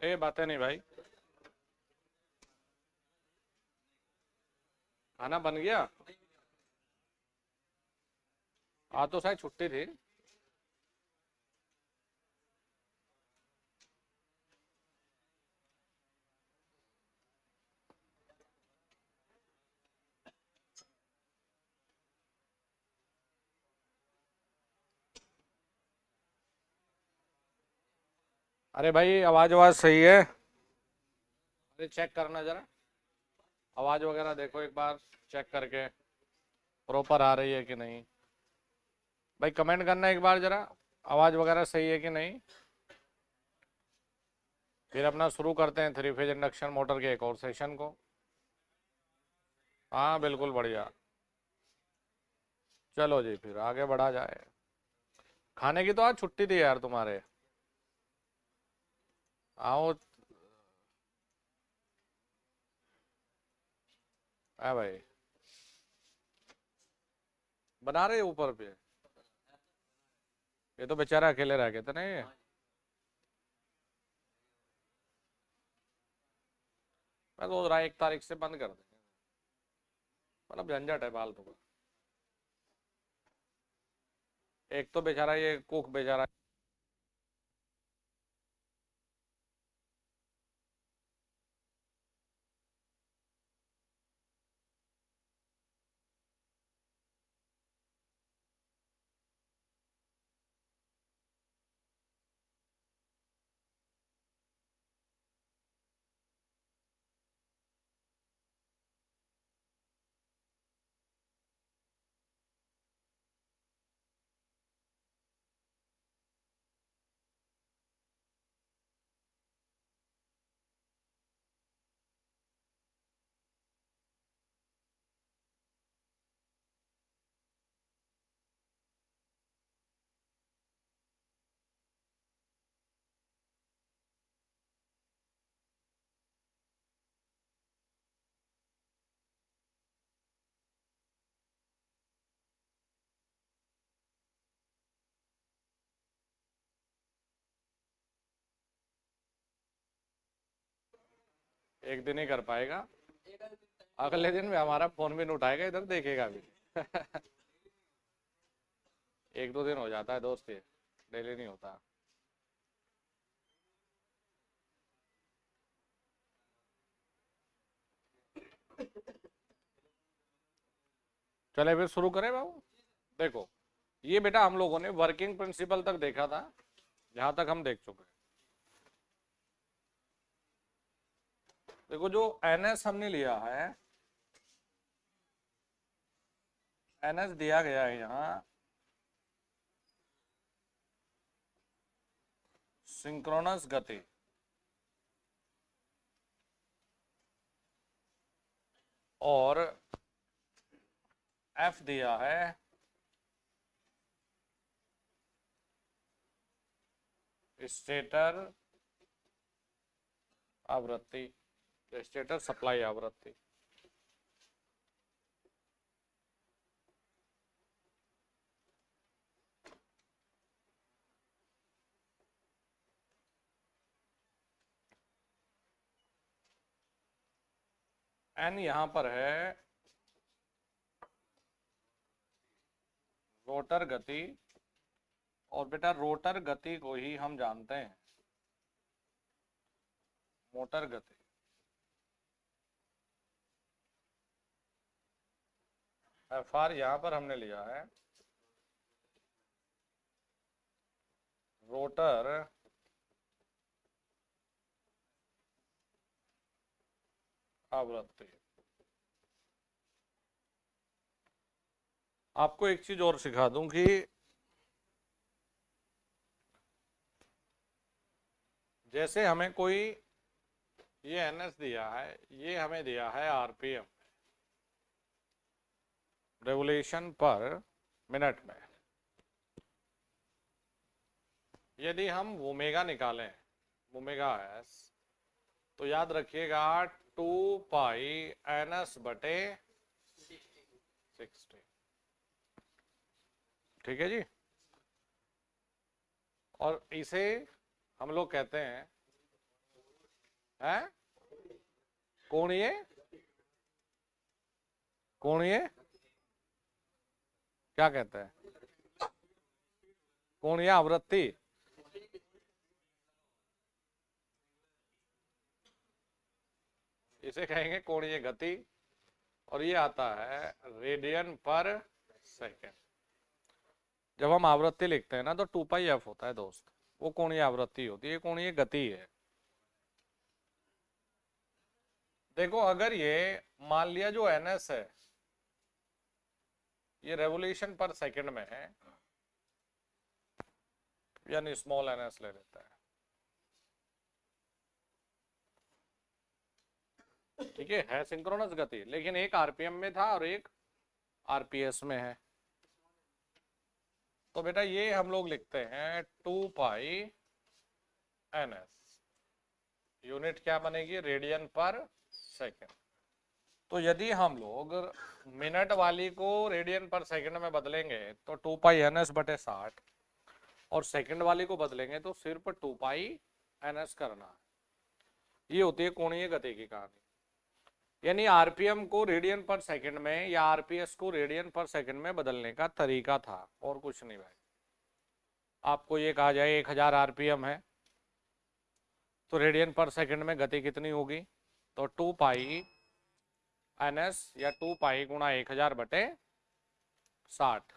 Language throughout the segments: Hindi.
ए बातें नहीं भाई। खाना बन गया? आज तो शायद छुट्टी थी। अरे भाई, आवाज आवाज सही है? अरे चेक करना जरा, आवाज वगैरह देखो एक बार, चेक करके प्रॉपर आ रही है कि नहीं। भाई कमेंट करना एक बार जरा, आवाज वगैरह सही है कि नहीं। फिर अपना शुरू करते हैं थ्री फेज इंडक्शन मोटर के एक और सेशन को। हाँ बिल्कुल बढ़िया। चलो जी फिर आगे बढ़ा जाए। खाने की तो आज छुट्टी थी यार तुम्हारे। आओ। है भाई, बना रहे ऊपर पे। ये तो बेचारा अकेले रह गए थे ना ये। मैं सोच रहा 1 तारीख से बंद कर देंगे, मतलब झंझट है फालतू का। एक तो बेचारा ये कुक बेचारा। एक दिन ही कर पाएगा, अगले दिन में हमारा फोन भी नहीं उठाएगा, इधर देखेगा भी। 1-2 दिन हो जाता है दोस्त, ये डेली नहीं होता। चले फिर शुरू करें बाबू। देखो, ये बेटा हम लोगों ने वर्किंग प्रिंसिपल तक देखा था, जहां तक हम देख चुके हैं। देखो जो एनएस हमने लिया है, एनएस दिया गया है यहाँ सिंक्रोनस गति, और एफ दिया है स्टेटर आवृत्ति, स्टेटर सप्लाई आवृत्ति। एन यहां पर है रोटर गति, और बेटा रोटर गति को ही हम जानते हैं मोटर गति। एफ आर यहां पर हमने लिया है रोटर आवृत्ति। आपको एक चीज और सिखा दूं कि जैसे हमें कोई ये एनएस दिया है, ये हमें दिया है आरपीएम, रेवोल्यूशन पर मिनट में। यदि हम ओमेगा निकालें, ओमेगा एस, तो याद रखिएगा 2 पाई NS/60। ठीक है जी। और इसे हम लोग कहते हैं है? कोणीय, कोणीय क्या कहते हैं? कोणीय आवृत्ति। इसे कहेंगे कोणीय गति, और ये आता है रेडियन पर सेकेंड। जब हम आवृत्ति लिखते हैं ना तो 2πf होता है दोस्त, वो कोणीय आवृत्ति होती है, कोणीय गति है। देखो अगर ये मान लिया जो ns है ये रेवोल्यूशन पर सेकंड में है, यानी स्मॉल ns ले लेता है, ठीक है सिंक्रोनस गति, लेकिन एक आरपीएम में था और एक आरपीएस में है। तो बेटा ये हम लोग लिखते हैं 2π/ns, यूनिट क्या बनेगी? रेडियन पर सेकेंड। तो यदि हम लोग मिनट वाली को रेडियन पर सेकंड में बदलेंगे तो 2π/ns/60, और सेकंड वाली को बदलेंगे तो सिर्फ 2π/ns करना है। ये होती है कोणीय गति की कहानी। यानी आरपीएम को रेडियन पर सेकंड में या आरपीएस को रेडियन पर सेकंड में बदलने का तरीका था, और कुछ नहीं भाई। आपको ये कहा जाए 1000 आरपीएम है तो रेडियन पर सेकंड में गति कितनी होगी? तो 2π/ns या 2π गुणा 1000/60।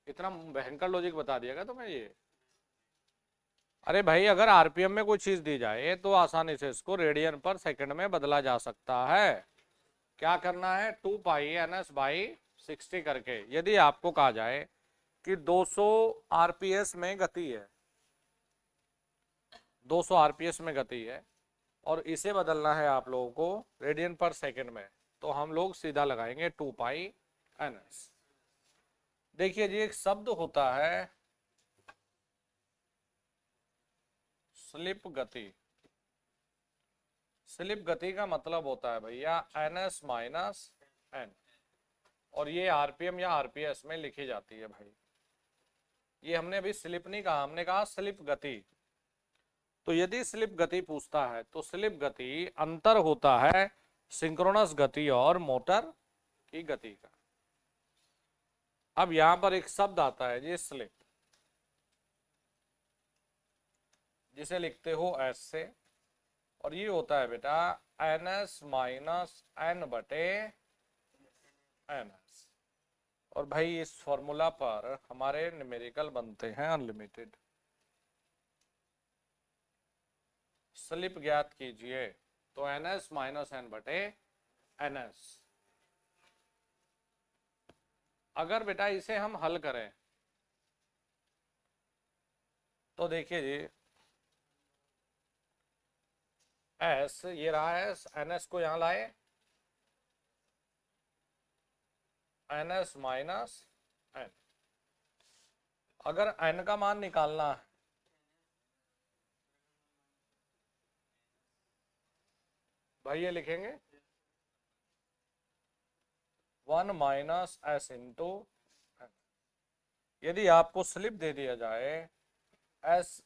इतना भयंकर लॉजिक बता दिया तो मैं ये। अरे भाई अगर आरपीएम में कोई चीज दी जाए तो आसानी से इसको रेडियन पर सेकंड में बदला जा सकता है। क्या करना है? 2π/ns/60 करके। यदि आपको कहा जाए कि 200 आरपीएस में गति है, 200 आरपीएस में गति है, और इसे बदलना है आप लोगों को रेडियन पर सेकंड में, तो हम लोग सीधा लगाएंगे 2π/ns। देखिए जी एक शब्द होता है स्लिप गति। स्लिप गति का मतलब होता है भैया ns-n, और ये आरपीएम या आरपीएस में लिखी जाती है भाई। ये हमने अभी स्लिप नहीं कहा, हमने कहा स्लिप गति। तो यदि स्लिप गति पूछता है तो स्लिप गति अंतर होता है सिंक्रोनस गति और मोटर की गति का। अब यहां पर एक शब्द आता है जी स्लिप, जिसे लिखते हो एस से, और ये होता है बेटा ns-n/ns। और भाई इस फॉर्मूला पर हमारे न्यूमेरिकल बनते हैं अनलिमिटेड। स्लिप ज्ञात कीजिए तो ns-n/ns। अगर बेटा इसे हम हल करें तो देखिए जी एस ये रहा है, ns को यहां लाए, ns-n। अगर n का मान निकालना है भाई ये लिखेंगे 1 - s इंटू n। यदि आपको स्लिप दे दिया जाए s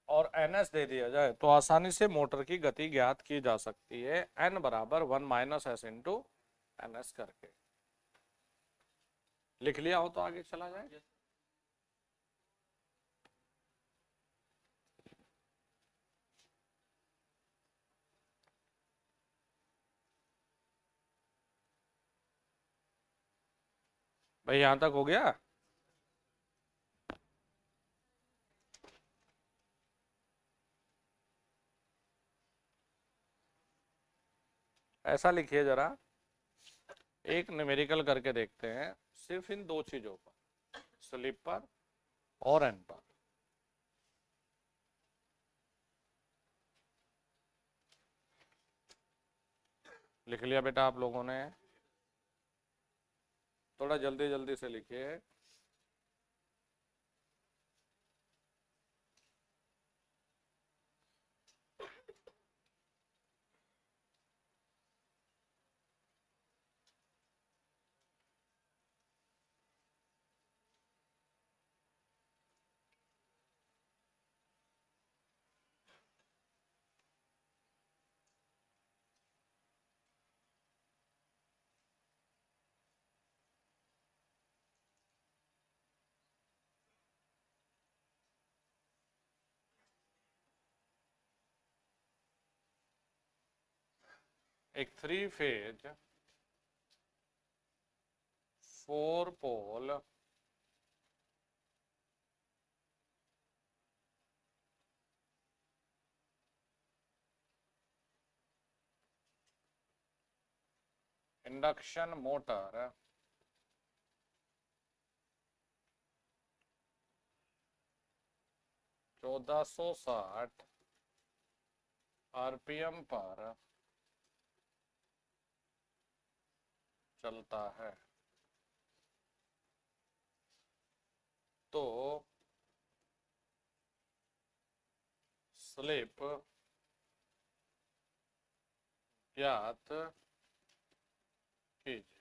और ns दे दिया जाए तो आसानी से मोटर की गति ज्ञात की जा सकती है n बराबर 1 - s इंटू ns करके। लिख लिया हो तो आगे चला जाए। भाई यहां तक हो गया? ऐसा लिखिए जरा, एक न्यूमेरिकल करके देखते हैं सिर्फ इन दो चीजों पर, स्लिप पर और एन पर। लिख लिया बेटा आप लोगों ने? थोड़ा जल्दी जल्दी से लिखिए। एक 3 फेज 4 पोल इंडक्शन मोटर 1460 आरपीएम पर चलता है तो स्लिप ज्ञात कीजिए।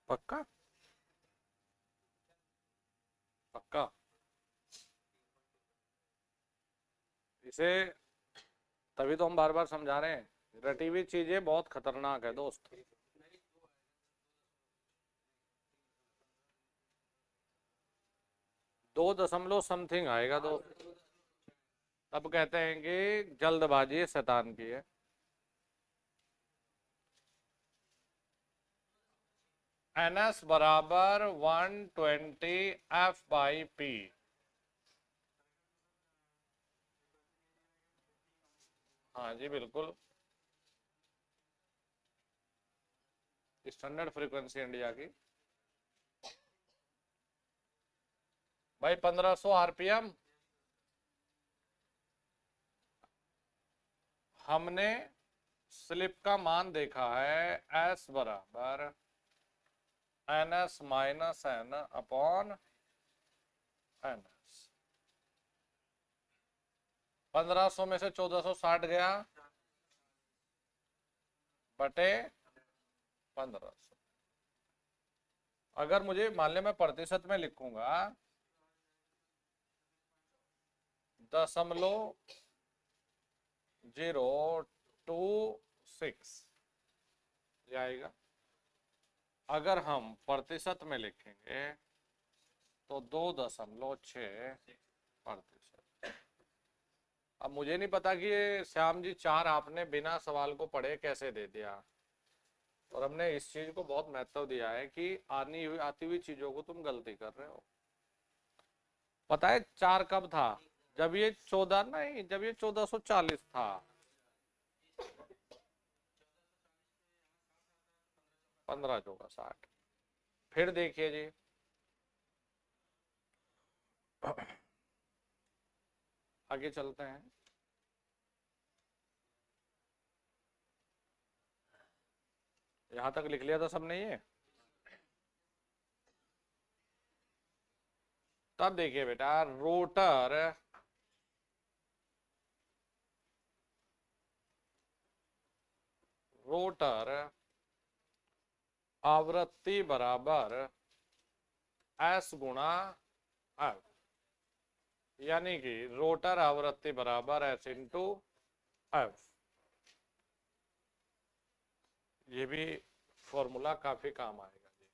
पक्का पक्का। इसे तभी तो हम बार बार समझा रहे हैं, रटी हुई चीजें बहुत खतरनाक है दोस्त। दो दशमलव समथिंग आएगा दोस्त, तब कहते हैं कि जल्दबाजी शैतान की है। NS बराबर 120 F/P। हाँ जी बिल्कुल, स्टैंडर्ड फ्रीक्वेंसी इंडिया की भाई 1500 आरपीएम। हमने स्लिप का मान देखा है S बराबर NS minus N upon NS। 1500 में से 1460 गया बटे 1500। अगर मुझे मान लिया मैं प्रतिशत में लिखूंगा 0.026 आएगा। अगर हम प्रतिशत में लिखेंगे तो 2.6%। अब मुझे नहीं पता कि ये श्याम जी 4 आपने बिना सवाल को पढ़े कैसे दे दिया, और हमने इस चीज को बहुत महत्व दिया है कि आती हुई चीजों को तुम गलती कर रहे हो। पता है 4 कब था? जब ये 14 नहीं, जब ये 1440 था। 15 होगा 60। फिर देखिए जी, आगे चलते हैं। यहां तक लिख लिया था सबने ये। तब देखिए बेटा, रोटर आवृत्ति बराबर S गुणा F, यानी कि रोटर आवृत्ति बराबर S इंटू F। ये भी फॉर्मूला काफी काम आएगा जी।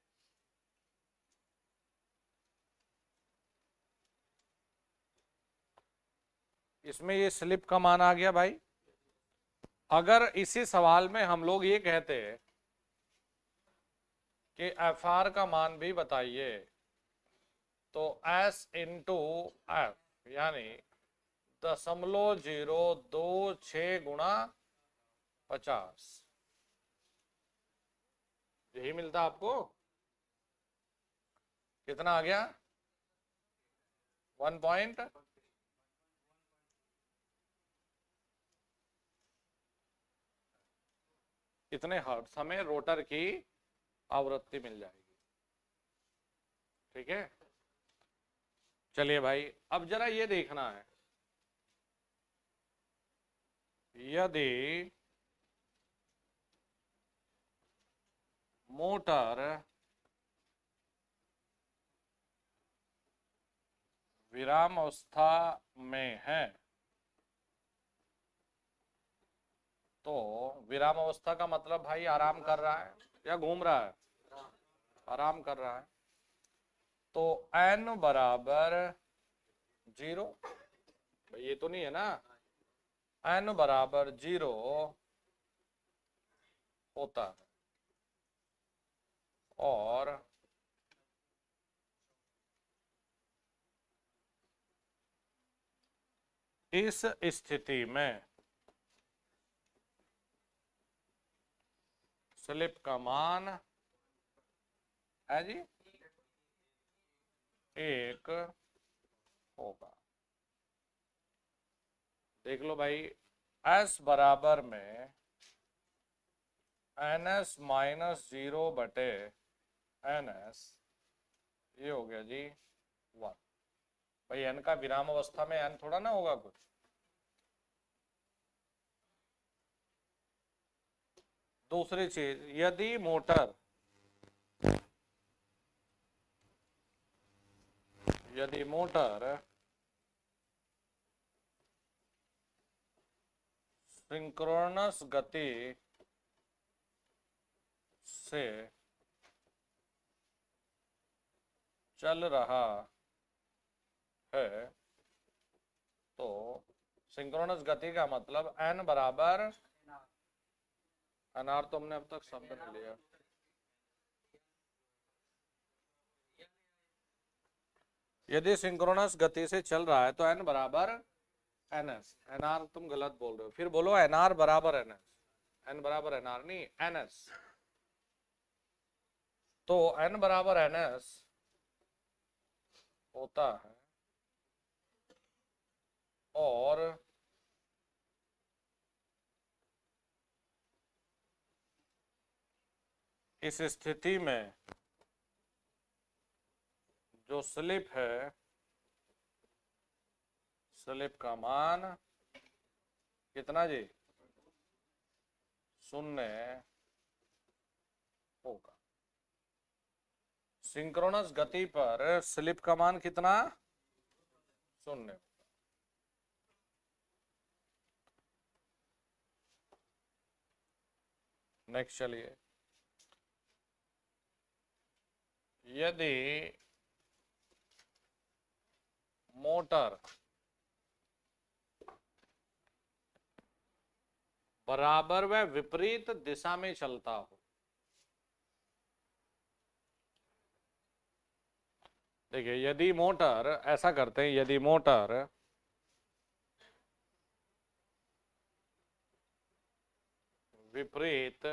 इसमें ये स्लिप का मान आ गया भाई। अगर इसी सवाल में हम लोग ये कहते हैं कि FR का मान भी बताइए, तो S इंटू F यानी 0.026 गुणा 50, यही मिलता आपको। कितना आ गया? 1 पॉइंट। इतने हर्ट्ज हमें रोटर की आवृत्ति मिल जाएगी। ठीक है, चलिए भाई, अब जरा ये देखना है, यदि मोटर विराम अवस्था में है तो विराम अवस्था का मतलब भाई आराम कर रहा है या घूम रहा है? आराम कर रहा है। तो n बराबर 0, ये तो नहीं है ना, n बराबर 0 होता है। और इस स्थिति में स्लिप का मान है जी 1 होगा। देख लो भाई, s बराबर में ns माइनस 0 बटे ns, ये हो गया जी 1। भाई n का विराम अवस्था में n थोड़ा ना होगा कुछ। दूसरी चीज, यदि मोटर सिंक्रोनस गति से चल रहा है तो सिंक्रोनस गति का मतलब n बराबर nr, तो हमने अब तक शब्द नहीं लिया। यदि सिंक्रोनस गति से चल रहा है तो n बराबर ns। nr तुम गलत बोल रहे हो, फिर बोलो nr बराबर ns। n बराबर nr नहीं, ns। तो n बराबर ns होता है और इस स्थिति में जो स्लिप है, स्लिप का मान कितना जी? 0 होगा। सिंक्रोनस गति पर स्लिप का मान कितना? 0। नेक्स्ट चलिए, यदि मोटर बराबर व विपरीत दिशा में चलता हो, देखिए यदि मोटर, ऐसा करते हैं, यदि मोटर विपरीत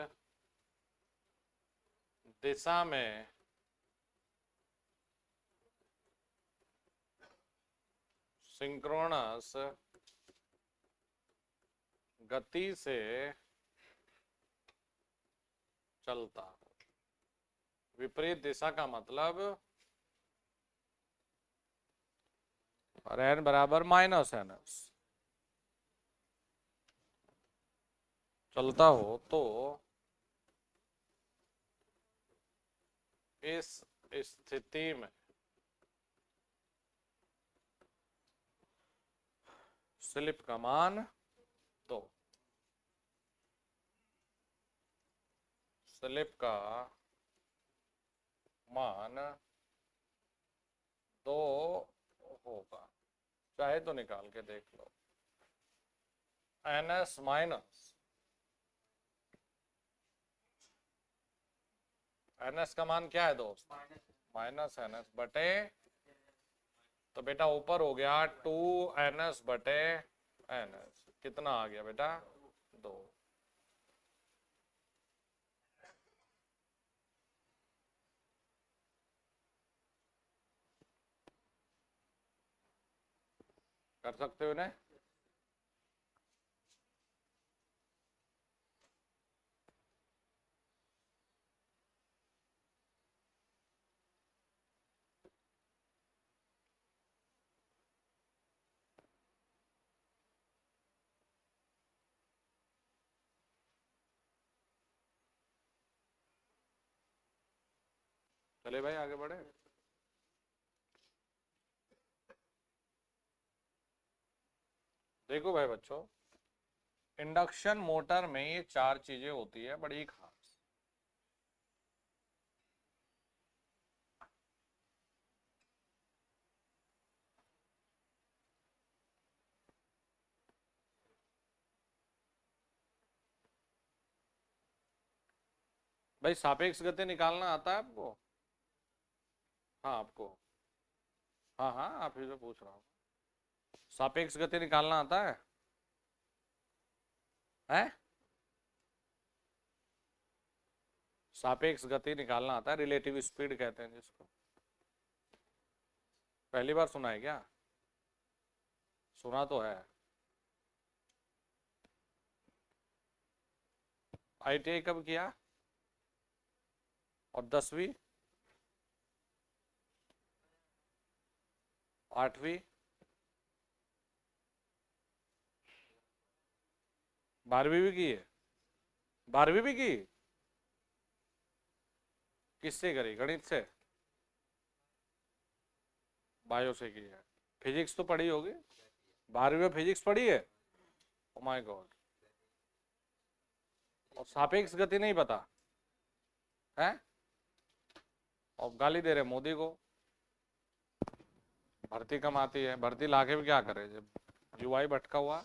दिशा में सिंक्रोनस गति से चलता हो, विपरीत दिशा का मतलब और n बराबर माइनस ns चलता हो तो इस स्थिति में स्लिप का मान, तो स्लिप का मान 2 होगा। चाहे तो निकाल के देख लो। ns माइनस, ns का मान क्या है दोस्त? माइनस ns बटे, तो बेटा ऊपर हो गया 2ns बटे ns, कितना आ गया बेटा? 2। कर सकते हो ना? चले भाई आगे बढ़े। देखो भाई बच्चों, इंडक्शन मोटर में ये चार चीजें होती है बड़ी खास। भाई सापेक्ष गति निकालना आता है आपको? हाँ आपको, हाँ हाँ आप ही से पूछ रहा हूँ। सापेक्ष गति निकालना आता है? हैं? सापेक्ष गति निकालना आता है, रिलेटिव स्पीड कहते हैं जिसको। पहली बार सुना है क्या? सुना तो है। ITI कब किया? और 10वीं 8वीं 12वीं भी की है? 12वीं भी की? किससे करी, गणित से? बायो से की है। फिजिक्स तो पढ़ी होगी? 12वीं में फिजिक्स पढ़ी है? Oh my God. और सापेक्ष गति नहीं पता है? और गाली दे रहे मोदी को, भर्ती कम आती है। भर्ती लाके भी क्या करे जब युवाई भटका हुआ।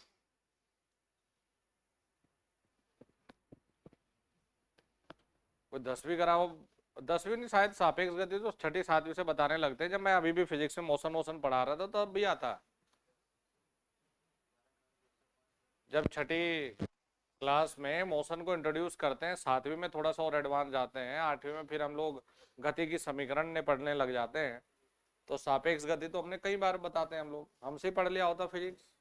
कोई 10वीं कराओ, 10वीं नहीं शायद, सापेक्ष गति तो 6ठी 7वीं से बताने लगते हैं। जब मैं अभी भी फिजिक्स में मोशन वोशन पढ़ा रहा था तो तब भी आता। जब 6ठी क्लास में मोशन को इंट्रोड्यूस करते हैं, 7वीं में थोड़ा सा और एडवांस जाते हैं, 8वीं में फिर हम लोग गति की समीकरण ने पढ़ने लग जाते हैं। तो सापेक्ष गति तो हमने कई बार बताते हैं, हम लोग हमसे ही पढ़ लिया होता फिजिक्स।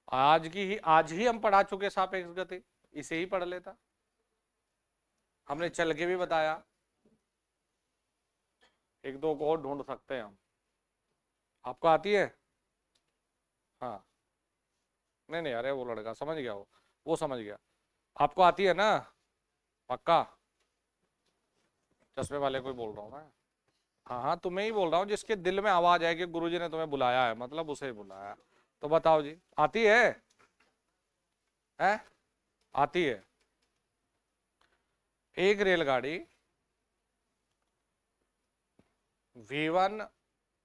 आज ही हम पढ़ा चुके सापेक्ष गति, इसे ही पढ़ लेता। हमने चल के भी बताया, एक दो को और ढूंढ सकते हैं हम। आपको आती है? हाँ, नहीं नहीं, अरे वो लड़का समझ गया, वो समझ गया। आपको आती है ना पक्का? चश्मे वाले को ही बोल रहा हूँ मैं। हाँ हाँ, तुम्हें ही बोल रहा हूँ, जिसके दिल में आवाज है कि गुरुजी ने तुम्हें बुलाया है, मतलब उसे ही बुलाया। तो बताओ जी, आती है? है? आती है। एक रेलगाड़ी V1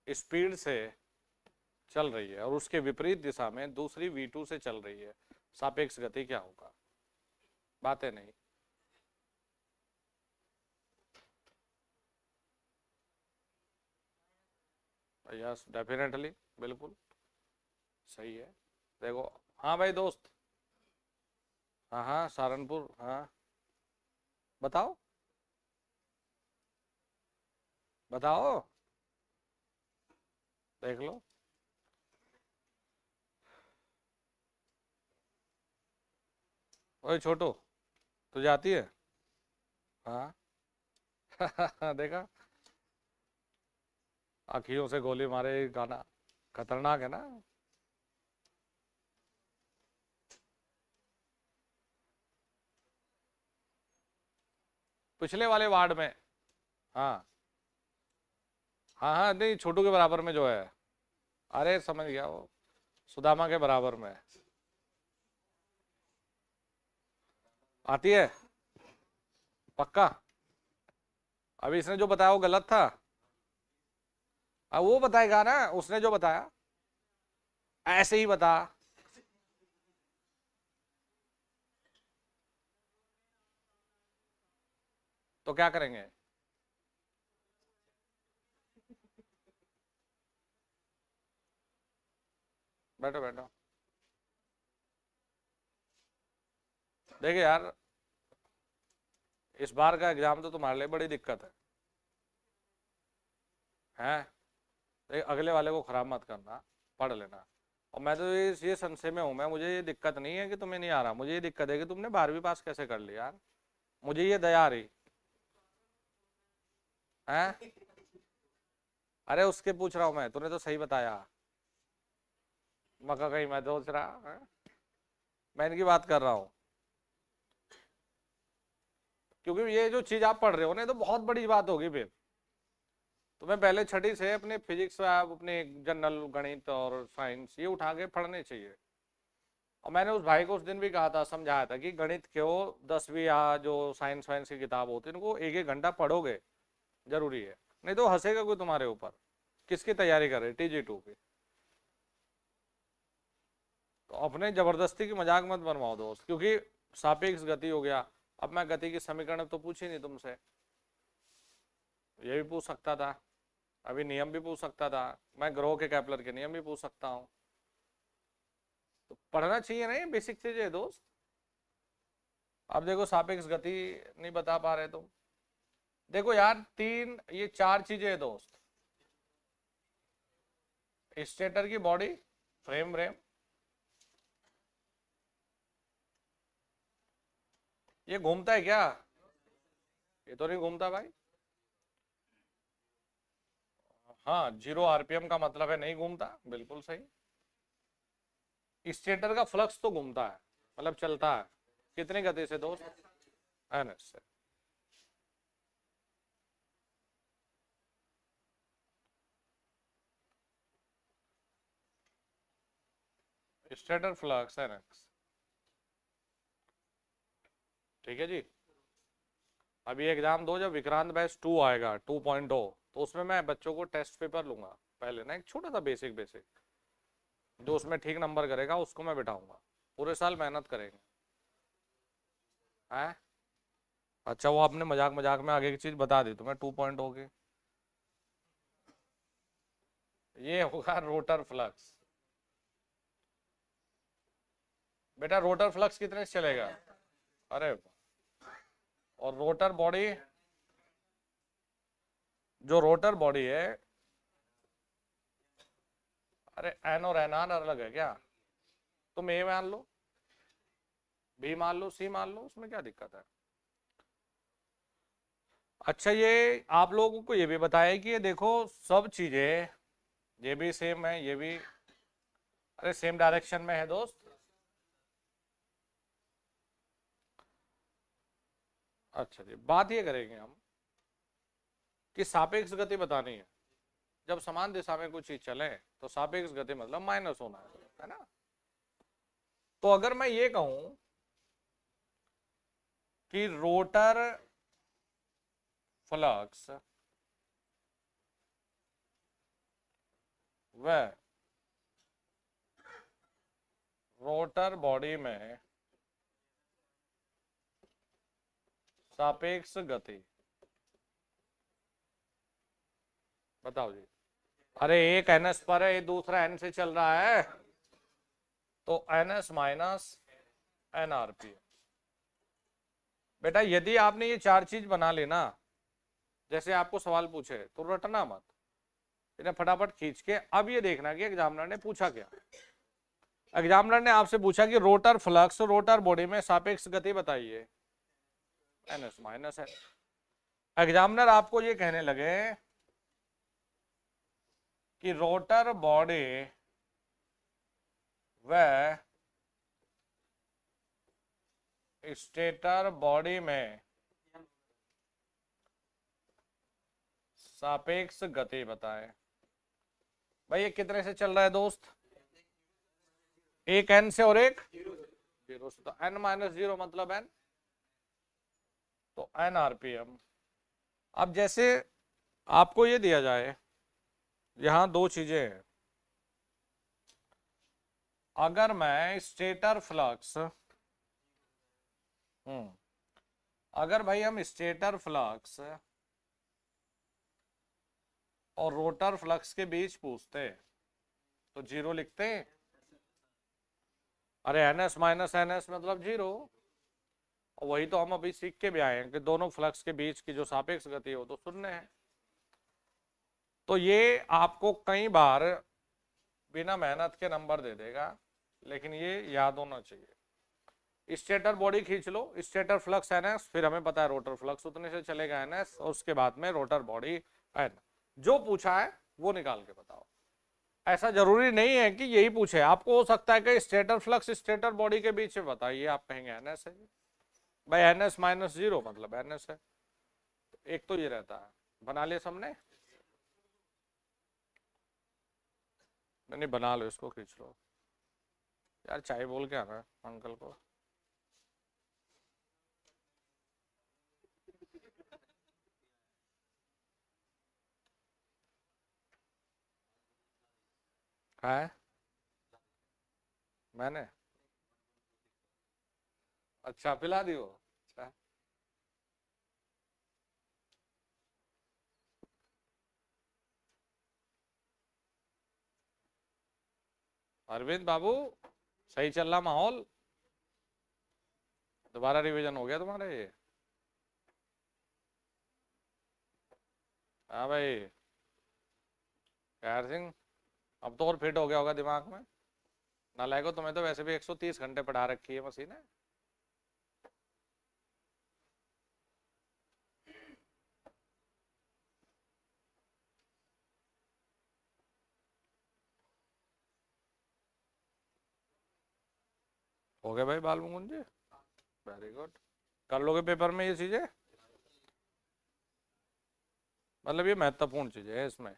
स्पीड से चल रही है और उसके विपरीत दिशा में दूसरी V2 से चल रही है, सापेक्ष गति क्या होगा? बातें नहीं। यस डेफिनेटली, बिल्कुल सही है। देखो, हाँ भाई दोस्त, हाँ हाँ सहारनपुर, हाँ बताओ बताओ, देख लो। ओए छोटू, तुझे आती है? हाँ देखा, आँखियों से गोली मारे गाना खतरनाक है ना। पिछले वाले वार्ड में। हाँ हाँ हाँ, नहीं छोटू के बराबर में जो है। अरे समझ गया, वो सुदामा के बराबर में। आती है पक्का? अभी इसने जो बताया वो गलत था। अब वो बताएगा ना, उसने जो बताया ऐसे ही बता। तो क्या करेंगे? बैठो बैठो। देखिए यार, इस बार का एग्जाम तो तुम्हारे लिए बड़ी दिक्कत है। अगले वाले को खराब मत करना, पढ़ लेना। और मैं तो ये संशय में हूं, मैं, मुझे ये दिक्कत नहीं है कि तुम्हें नहीं आ रहा, मुझे ये दिक्कत है कि तुमने 12वीं पास कैसे कर ली यार। मुझे ये दया आ रही है। अरे उसके पूछ रहा हूं मैं, तूने तो सही बताया। मका कहीं मैं सोच रहा है? मैं इनकी बात कर रहा हूं, क्योंकि ये जो चीज आप पढ़ रहे हो ना, तो बहुत बड़ी बात होगी फिर। तुम्हें पहले छठी से अपने फिजिक्स, आप अपने जनरल गणित और साइंस ये उठा के पढ़ने चाहिए। और मैंने उस भाई को उस दिन भी कहा था, समझाया था कि गणित क्यों 10वीं या जो साइंस वाइंस की किताब होती है उनको एक एक घंटा पढ़ोगे, जरूरी है, नहीं तो हंसेगा कोई तुम्हारे ऊपर। किसकी तैयारी कर रहे, TG2 की? तो अपने जबरदस्ती की मजाक मत बनवाओ दोस्त, क्योंकि सापेक्ष गति हो गया। अब मैं गति की समीकरण तो पूछी नहीं तुमसे, ये भी पूछ सकता था, अभी नियम भी पूछ सकता था, मैं ग्रोह के केपलर के नियम भी पूछ सकता हूँ। तो पढ़ना चाहिए ना, ये बेसिक चीजें है दोस्त। अब देखो सापेक्ष गति नहीं बता पा रहे तुम। देखो यार, ये चार चीजें है दोस्त। स्टेटर की बॉडी, फ्रेम व्रेम, ये घूमता है क्या? ये तो नहीं घूमता भाई। हाँ, 0 RPM का मतलब है नहीं घूमता, बिल्कुल सही। स्टेटर का फ्लक्स तो घूमता है, मतलब चलता है। कितनी गति से दोस्त? ns से। स्टेटर फ्लक्स ns, ठीक है जी। अभी एग्जाम दो, जब विक्रांत बैच 2 आएगा 2.0, तो उसमें मैं बच्चों को टेस्ट पेपर लूंगा पहले ना, एक छोटा सा बेसिक बेसिक, जो उसमें ठीक नंबर करेगा उसको मैं बिठाऊंगा। पूरे साल मेहनत करेंगे हैं। अच्छा, वो आपने मजाक मजाक में आगे की चीज बता दी तुम्हें 2.0 की। ये होगा रोटर फ्लक्स। बेटा रोटर फ्लक्स कितने से चलेगा? अरे, और रोटर बॉडी, जो रोटर बॉडी है, अरे एन और एन आर अलग है क्या? तुम ए मान लो, बी मान लो, सी मान लो, उसमें क्या दिक्कत है? अच्छा, ये आप लोगों को ये भी बताया कि ये देखो सब चीजें, ये भी सेम है, ये भी, अरे सेम डायरेक्शन में है दोस्त। अच्छा जी, बात ये करेंगे हम कि सापेक्ष गति बतानी है। जब समान दिशा में कुछ चीज चले तो सापेक्ष गति मतलब माइनस होना है ना। तो अगर मैं ये कहूं कि रोटर फ्लक्स व रोटर बॉडी में सापेक्ष गति, बताओ जी। अरे एक ns पर है, दूसरा n से चल रहा है, तो ns माइनस nrpm। बेटा यदि आपने ये चार चीज बना ली ना, जैसे आपको सवाल पूछे तो रटना मत, इन्हें फटाफट खींच के अब ये देखना कि एग्जामिनर ने पूछा क्या। एग्जामिनर ने आपसे पूछा कि रोटर फ्लक्स रोटर बॉडी में सापेक्ष गति बताइए, ns माइनस है। एग्जामिनर आपको ये कहने लगे कि रोटर बॉडी व स्टेटर बॉडी में सापेक्ष गति बताएं। भाई ये कितने से चल रहा है दोस्त? एक n से और एक 0 से, तो n माइनस 0 मतलब n, तो n RPM। अब जैसे आपको ये दिया जाए, यहां दो चीजें हैं, अगर मैं स्टेटर फ्लक्स, अगर भाई हम स्टेटर फ्लक्स और रोटर फ्लक्स के बीच पूछते तो 0 लिखते। अरे ns माइनस ns मतलब 0, और वही तो हम अभी सीख के भी आए हैं कि दोनों फ्लक्स के बीच की जो सापेक्ष गति हो तो शून्य है। तो ये आपको कई बार बिना मेहनत के नंबर दे देगा, लेकिन ये याद होना चाहिए। स्टेटर बॉडी खींच लो, स्टेटर फ्लक्स ns, फिर हमें पता है रोटर फ्लक्स उतने से चलेगा ns, और उसके बाद में रोटर बॉडी n। जो पूछा है वो निकाल के बताओ। ऐसा जरूरी नहीं है कि यही पूछे, आपको हो सकता है कि स्टेटर फ्लक्स स्टेटर बॉडी के बीच में बताइए, आप कहेंगे ns है भाई, ns माइनस 0 मतलब ns है। एक तो ये रहता है, बना लिया सबने। नहीं नहीं, बना लो इसको, खींच लो यार। चाय बोल के आना अंकल को। कहा है मैंने? अच्छा, पिला दी वो। अच्छा, अरविंद बाबू, सही चल रहा माहौल? दोबारा रिवीजन हो गया तुम्हारा ये? हाँ भाई, यार सिंह, अब तो और फिट हो गया होगा दिमाग में। नालायको, तुम्हें तो वैसे भी 130 घंटे पढ़ा रखी है मशीन ने। हो गया भाई बाल मुकुंद जी, वेरी गुड। कर लोगे पेपर में ये चीजें? मतलब ये महत्वपूर्ण चीजें है इसमें।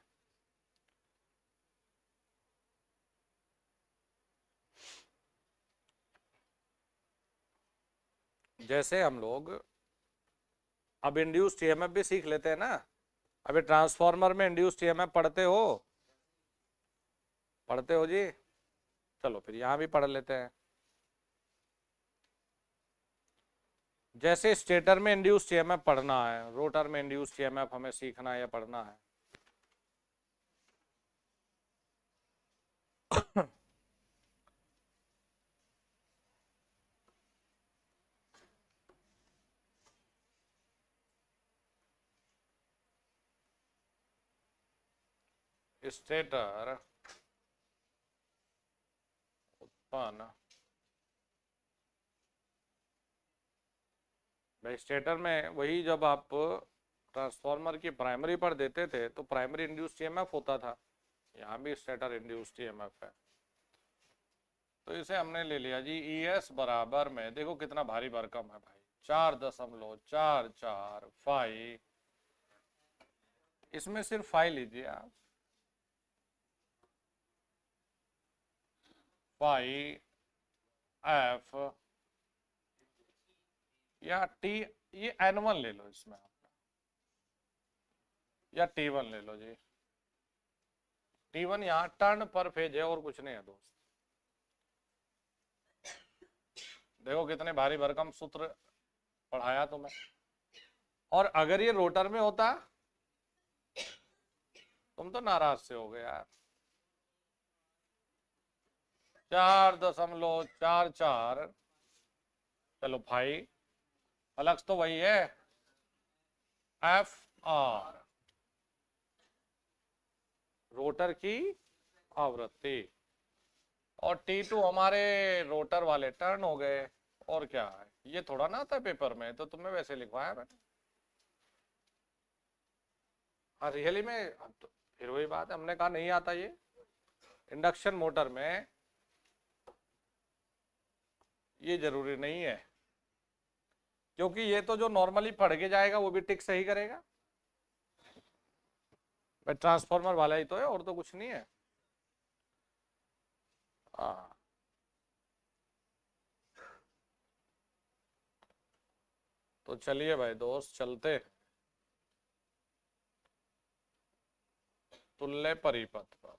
जैसे हम लोग अब इंड्यूस्ड ईएमएफ भी सीख लेते हैं ना। अभी ट्रांसफार्मर में इंड्यूस्ड ईएमएफ पढ़ते हो? पढ़ते हो जी? चलो फिर यहाँ भी पढ़ लेते हैं। जैसे स्टेटर में इंड्यूस्ड ईएमएफ पढ़ना है, रोटर में इंड्यूस्ड ईएमएफ हमें सीखना है या पढ़ना है। स्टेटर उत्पन्न, भाई स्टेटर में वही, जब आप ट्रांसफार्मर की प्राइमरी पर देते थे तो प्राइमरी इंड्यूस्ड ईएमएफ होता था। यहाँ भी स्टेटर इंड्यूस्ड ईएमएफ है। तो इसे हमने ले लिया जी ई एस बराबर में, देखो कितना भारी भरकम है भाई, 4.44 फाई। इसमें सिर्फ फाई लीजिए आप, फाई एफ या टी, ये N1 ले लो इसमें आप, या T1 ले लो जी। T1 यहाँ टर्न पर फेज है और कुछ नहीं है दोस्त। देखो कितने भारी भरकम सूत्र पढ़ाया तुम्हें। और अगर ये रोटर में होता, तुम तो नाराज से हो गए यार। 4.44, चलो भाई, फ्लक्स तो वही है, एफ आर, रोटर की आवृत्ति, और T2 हमारे रोटर वाले टर्न हो गए। और क्या है, ये थोड़ा ना आता है पेपर में, तो तुम्हें वैसे लिखवाया मैंने। हाँ रियली में, अब तो फिर वही बात है, हमने कहा नहीं आता ये। इंडक्शन मोटर में ये जरूरी नहीं है, क्योंकि ये तो जो नॉर्मली पढ़ के जाएगा वो भी टिक सही करेगा। भाई ट्रांसफार्मर वाला ही तो है, और तो कुछ नहीं है। हाँ, तो चलिए भाई दोस्त, चलते तुल्य परिपथ पर।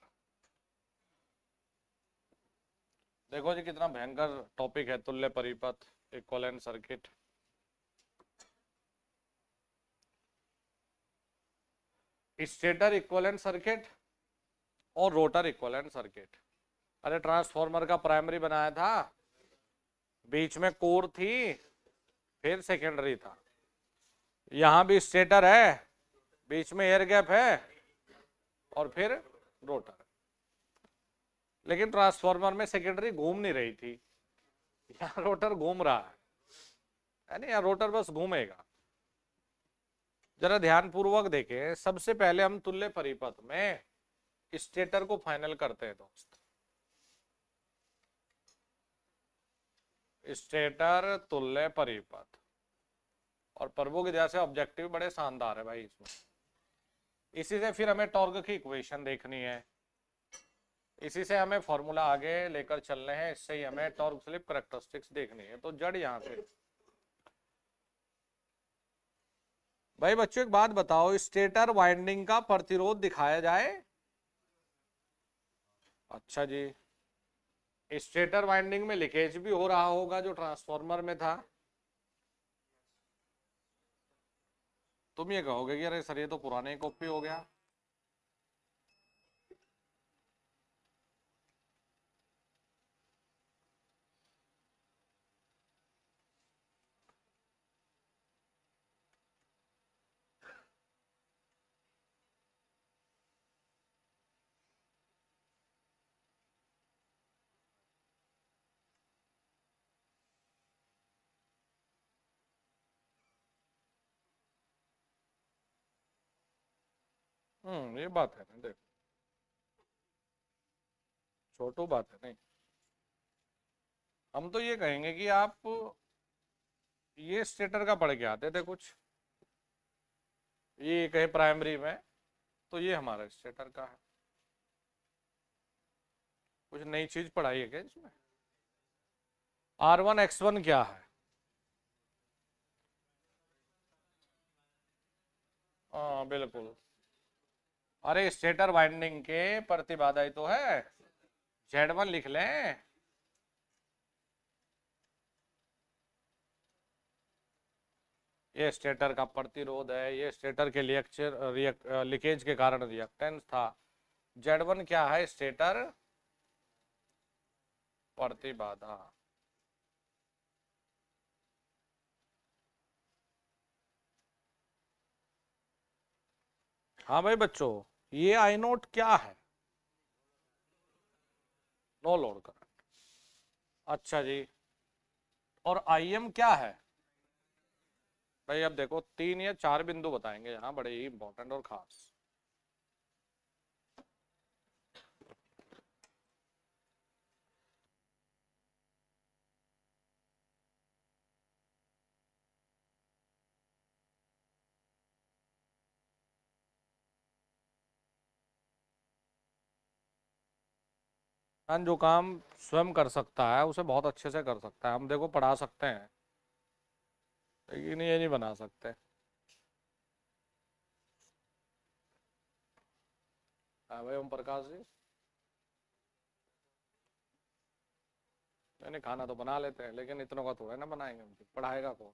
देखो जी कितना भयंकर टॉपिक है तुल्य परिपथ, equivalent circuit. Stator equivalent circuit और रोटर इक्विवेलेंट सर्किट। अरे ट्रांसफार्मर का प्राइमरी बनाया था, बीच में कोर थी, फिर सेकेंडरी था। यहां भी स्टेटर है, बीच में एयर गैप है, और फिर रोटर। लेकिन ट्रांसफार्मर में सेकेंडरी घूम नहीं रही थी, यहाँ रोटर घूम रहा है नहीं, यहाँ रोटर बस घूमेगा। जरा ध्यान पूर्वक देखें, सबसे पहले हम तुल्य परिपथ में स्टेटर को फाइनल करते हैं दोस्त। स्टेटर तुल्य परिपथ, और प्रभु की दया से ऑब्जेक्टिव बड़े शानदार है भाई इसमें। इसी से फिर हमें टॉर्क की इक्वेशन देखनी है। इसी से हमें फॉर्मूला आगे लेकर चलने हैं, इससे ही हमें टॉर्क स्लिप करैक्टरिस्टिक्स देखनी है। तो जड़ यहाँ से। भाई बच्चों एक बात बताओ, स्टेटर वाइंडिंग का प्रतिरोध दिखाया जाए। अच्छा जी, स्टेटर वाइंडिंग में लीकेज भी हो रहा होगा जो ट्रांसफार्मर में था। तुम ये कहोगे कि अरे सर ये तो पुराने कॉपी हो गया। ये बात है ना, देखो छोटू बात है नहीं। हम तो ये कहेंगे कि आप ये स्टेटर का पढ़ के आते थे कुछ, ये कहे प्राइमरी में, तो ये हमारा स्टेटर का है। कुछ नई चीज पढ़ाई है क्या इसमें? R1 X1 क्या है? हाँ बिल्कुल। अरे स्टेटर वाइंडिंग के प्रतिबाधा ही तो है, Z1 लिख लें। ये स्टेटर का प्रतिरोध है, ये स्टेटर के लीकेज के कारण रिएक्टेंस था। Z1 क्या है? स्टेटर प्रतिबाधा। हाँ भाई बच्चों, ये आई नोट क्या है? No load current. अच्छा जी, और IM क्या है? भाई अब देखो 3 या 4 बिंदु बताएंगे यहाँ, बड़े ही इंपॉर्टेंट और खास। जो काम स्वयं कर सकता है उसे बहुत अच्छे से कर सकता है। हम देखो पढ़ा सकते हैं, लेकिन ये नहीं बना सकते। हाँ भाई ओम प्रकाश जी, नहीं खाना तो बना लेते हैं, लेकिन इतनों का थोड़ा ना बनाएंगे, हम पढ़ाएगा कौन?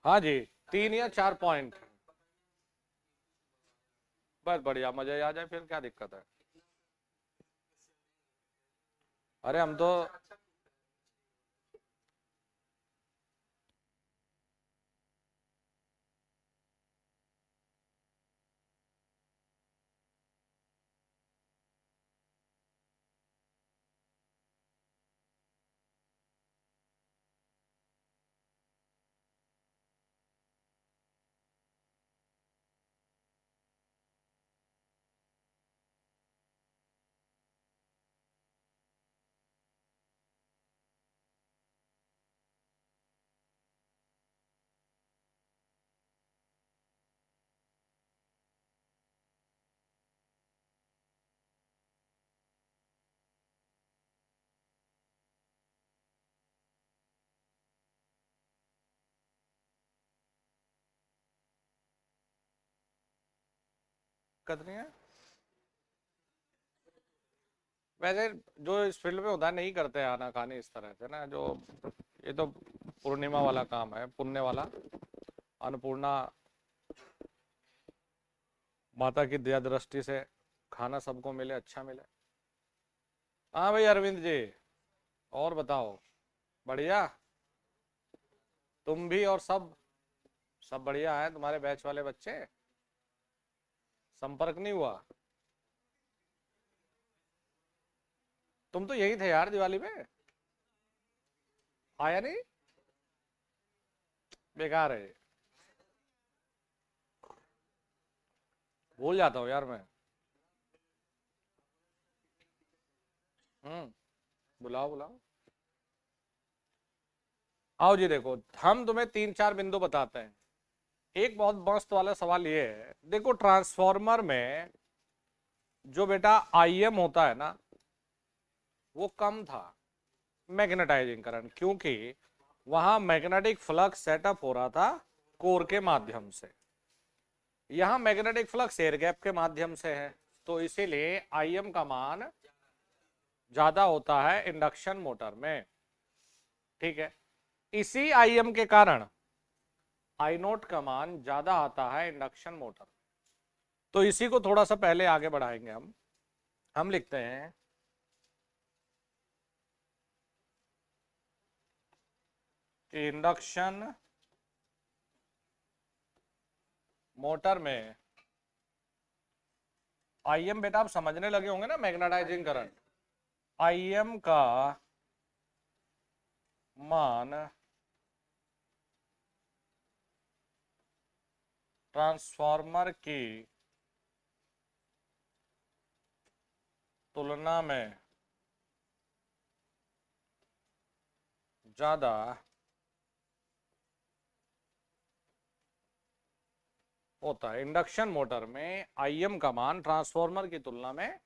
हाँ जी, 3 या 4 पॉइंट। बस बढ़िया, मजा ही आ जाए, फिर क्या दिक्कत है? अरे हम तो दिक्कत नहीं है। वैसे जो इस फील्ड में होता है नहीं करते आना खानी इस तरह से ना, जो ये तो पूर्णिमा वाला काम है, पुण्य वाला। अन्नपूर्णा माता की दया दृष्टि से खाना सबको मिले, अच्छा मिले। हाँ भाई अरविंद जी, और बताओ? बढ़िया। तुम भी और सब सब बढ़िया है? तुम्हारे बैच वाले बच्चे संपर्क नहीं हुआ? तुम तो यही थे यार दिवाली में, आया नहीं? बेकार है, भूल जाता हूँ यार मैं। बुलाओ बुलाओ। आओ जी, देखो हम तुम्हें 3 4 बिंदु बताते हैं। एक बहुत मस्त वाला सवाल ये है, देखो ट्रांसफॉर्मर में जो बेटा आईएम होता है ना, वो कम था मैग्नेटाइजिंग करंट, क्योंकि वहां मैग्नेटिक फ्लक्स सेटअप हो रहा था कोर के माध्यम से, यहां मैग्नेटिक फ्लक्स एयर गैप के माध्यम से है, तो इसीलिए आईएम का मान ज्यादा होता है इंडक्शन मोटर में। ठीक है, इसी आईएम के कारण आई नोट का मान ज्यादा आता है इंडक्शन मोटर। तो इसी को थोड़ा सा पहले आगे बढ़ाएंगे हम लिखते हैं कि इंडक्शन मोटर में आईएम, बेटा आप समझने लगे होंगे ना मैग्नेटाइजिंग करंट, आईएम का मान ट्रांसफार्मर की तुलना में ज्यादा होता है। इंडक्शन मोटर में आईएम का मान ट्रांसफार्मर की तुलना में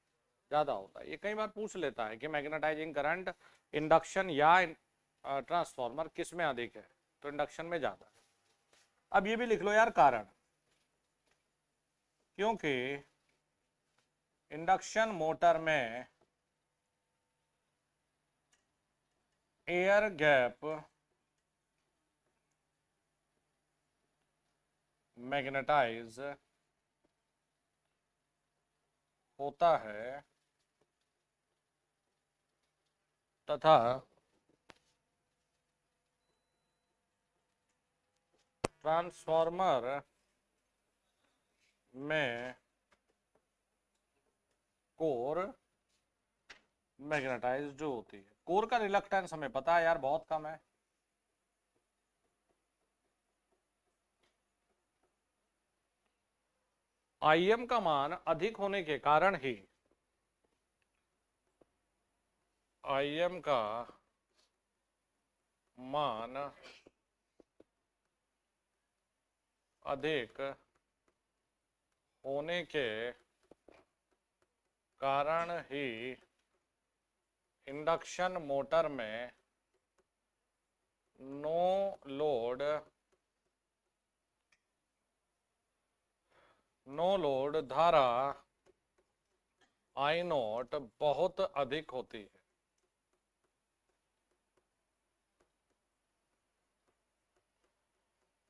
ज्यादा होता है। ये कई बार पूछ लेता है कि मैग्नेटाइजिंग करंट इंडक्शन या ट्रांसफार्मर किस में अधिक है, तो इंडक्शन में ज्यादा है। अब ये भी लिख लो यार कारण, क्योंकि इंडक्शन मोटर में एयर गैप मैग्नेटाइज होता है तथा ट्रांसफार्मर में कोर मैग्नेटाइज जो होती है, कोर का रिलक्टेंस हमें पता है यार बहुत कम है, आईएम का मान अधिक होने के कारण ही आईएम का मान अधिक होने के कारण ही इंडक्शन मोटर में नो लोड धारा आई नोट बहुत अधिक होती है।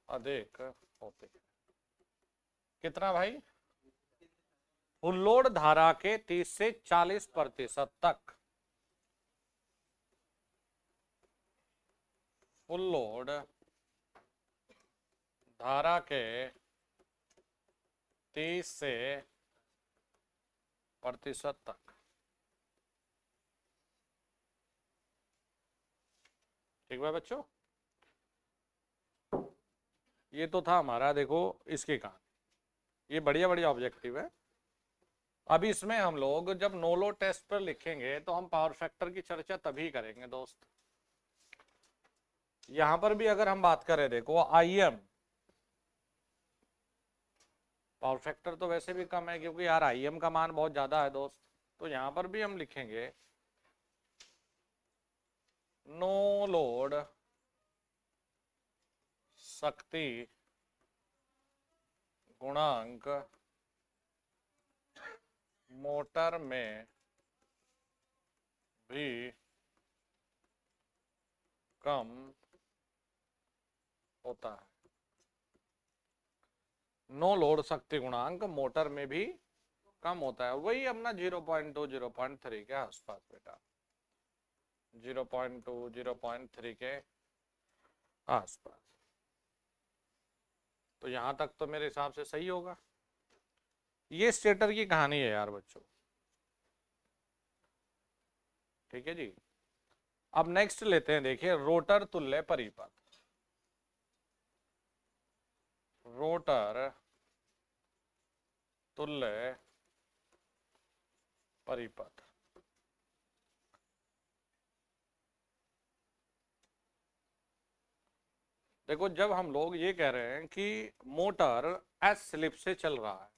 अधिक होती है कितना भाई? फुल लोड धारा के 30 से 40% तक। फुल लोड धारा के 30 से प्रतिशत तक। ठीक है बच्चों, ये तो था हमारा, देखो इसकी कहानी, ये बढ़िया बढ़िया ऑब्जेक्टिव है। अभी इसमें हम लोग जब नो लोड टेस्ट पर लिखेंगे तो हम पावर फैक्टर की चर्चा तभी करेंगे दोस्त। यहां पर भी अगर हम बात करें, देखो आईएम, पावर फैक्टर तो वैसे भी कम है क्योंकि यार आईएम का मान बहुत ज्यादा है दोस्त, तो यहां पर भी हम लिखेंगे नो लोड शक्ति गुणांक मोटर में भी कम होता है। नो लोड शक्ति गुणांक मोटर में भी कम होता है, वही अपना 0.2 0.3 के आसपास बेटा, 0.2 0.3 के आसपास। तो यहां तक तो मेरे हिसाब से सही होगा। ये स्टेटर की कहानी है यार बच्चों। ठीक है जी, अब नेक्स्ट लेते हैं, देखिए रोटर तुल्य परिपथ। रोटर तुल्य परिपथ, देखो जब हम लोग ये कह रहे हैं कि मोटर एस स्लिप से चल रहा है,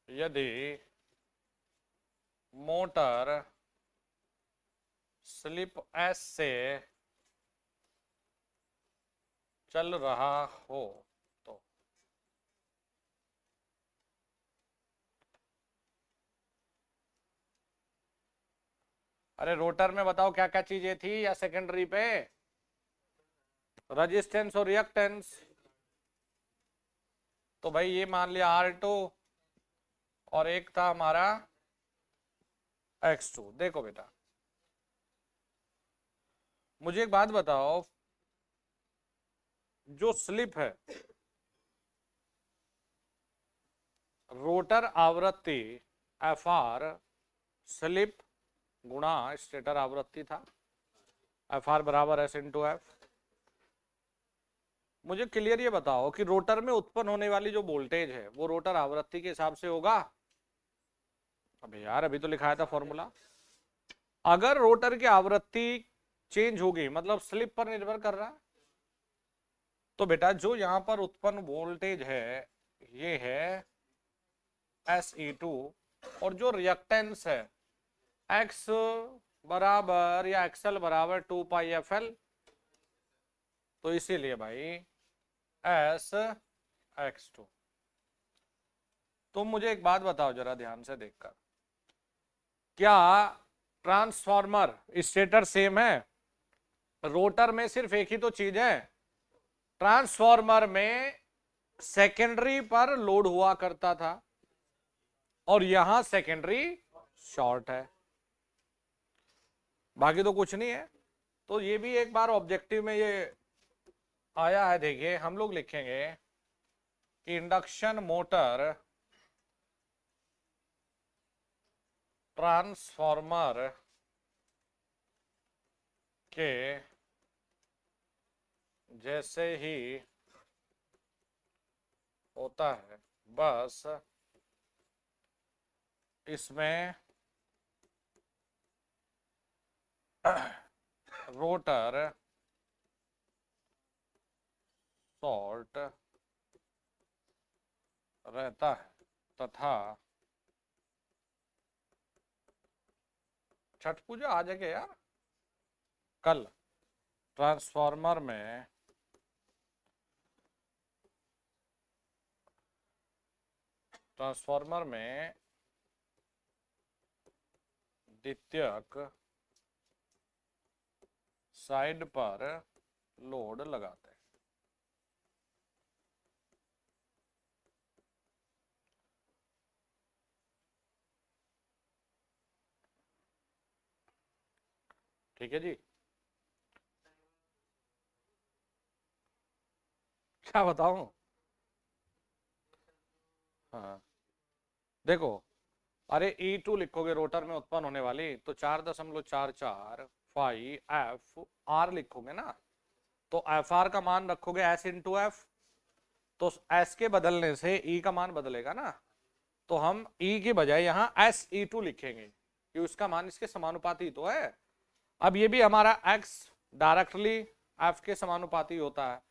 यदि मोटर स्लिप एस से चल रहा हो तो अरे रोटर में बताओ क्या क्या चीजें थी या सेकेंडरी पे? रेजिस्टेंस और रिएक्टेंस। तो भाई ये मान लिया R2 और एक था हमारा X2। देखो बेटा मुझे एक बात बताओ, जो स्लिप है रोटर आवृत्ति FR स्लिप गुणा स्टेटर आवृत्ति था, FR बराबर S इंटू एफ। मुझे क्लियर ये बताओ कि रोटर में उत्पन्न होने वाली जो वोल्टेज है वो रोटर आवृत्ति के हिसाब से होगा? अबे यार अभी तो लिखाया था फॉर्मूला। अगर रोटर की आवृत्ति चेंज होगी मतलब स्लिप पर निर्भर कर रहा है, तो बेटा जो यहां पर उत्पन्न वोल्टेज है ये है SE2 और जो रिएक्टेंस है X बराबर या XL बराबर 2πfL, तो इसीलिए भाई SX2। तुम मुझे एक बात बताओ जरा ध्यान से देखकर, क्या ट्रांसफार्मर स्टेटर सेम है? रोटर में सिर्फ एक ही तो चीज है, ट्रांसफार्मर में सेकेंडरी पर लोड हुआ करता था और यहां सेकेंडरी शॉर्ट है, बाकी तो कुछ नहीं है। तो ये भी एक बार ऑब्जेक्टिव में ये आया है, देखिए हम लोग लिखेंगे कि इंडक्शन मोटर ट्रांसफार्मर के जैसे ही होता है, बस इसमें रोटर शॉर्ट रहता है तथा छठ पूजा आ जाएगा यार कल। ट्रांसफार्मर में द्वितीयक साइड पर लोड लगाते हैं। ठीक है जी, क्या बताऊं? हाँ देखो, अरे E2 लिखोगे रोटर में उत्पन्न होने वाली तो 4.44 फाइव एफ आर लिखोगे ना, तो एफ आर का मान रखोगे S इंटू एफ, तो S के बदलने से E का मान बदलेगा ना, तो हम E की बजाय यहाँ SE2 लिखेंगे कि उसका मान इसके समानुपाती तो है। अब ये भी हमारा X डायरेक्टली F के समानुपाती होता है।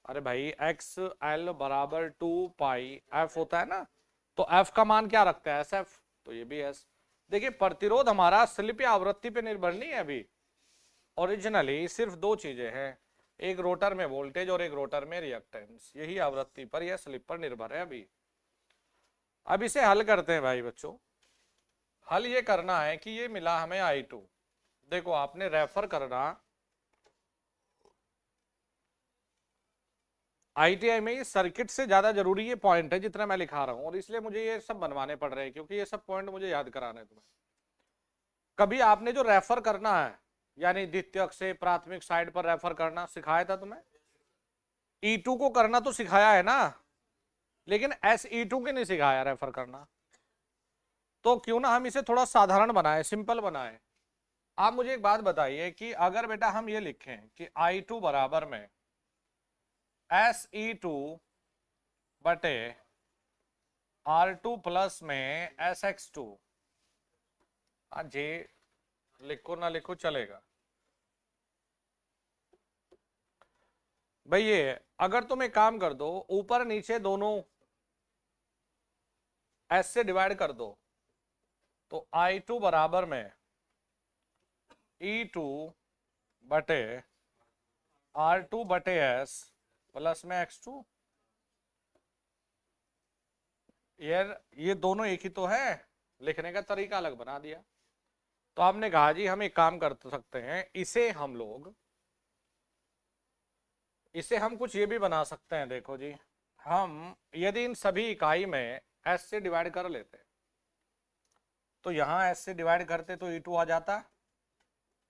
अरे भाई XL बराबर 2πf होता है ना, तो F का मान क्या रखता है SF, तो ये भी S। देखिए प्रतिरोध हमारा स्लिप या आवृत्ति पे निर्भर नहीं है, अभी ओरिजिनली सिर्फ दो चीजें हैं, एक रोटर में वोल्टेज और एक रोटर में रिएक्टेंस, यही आवृत्ति पर या स्लिप पर निर्भर है अभी। अब इसे हल करते हैं भाई बच्चों। हल ये करना है कि ये मिला हमें I2, देखो आपने रेफर करना ITI में, ये सर्किट से ज्यादा जरूरी ये पॉइंट है जितना मैं लिखा रहा हूं, और इसलिए मुझे ये सब बनवाने पड़ रहे हैं क्योंकि ये सब पॉइंट मुझे याद कराने हैं तुम्हें। कभी आपने जो रेफर करना है यानी द्वितीयक से प्राथमिक साइड पर रेफर करना सिखाया था तुम्हें? E2 को करना तो सिखाया है ना, लेकिन SE2 के नहीं सिखाया रेफर करना। तो क्यों ना हम इसे थोड़ा साधारण बनाए, सिंपल बनाए। आप मुझे एक बात बताइए कि अगर बेटा हम ये लिखें कि I2 बराबर में SE2 बटे R2 प्लस में SX2, हाँ जी लिखो ना लिखो चलेगा, भाई ये अगर तुम एक काम कर दो, ऊपर नीचे दोनों एस से डिवाइड कर दो, तो I2 बराबर में E2 बटे R2 बटे S प्लस में X2। यार ये दोनों एक ही तो है, लिखने का तरीका अलग बना दिया। तो आपने कहा जी हम एक काम कर सकते हैं, इसे हम कुछ ये भी बना सकते हैं। देखो जी, हम यदि इन सभी इकाई में S से डिवाइड कर लेते, तो यहां S से डिवाइड करते तो E2 आ जाता,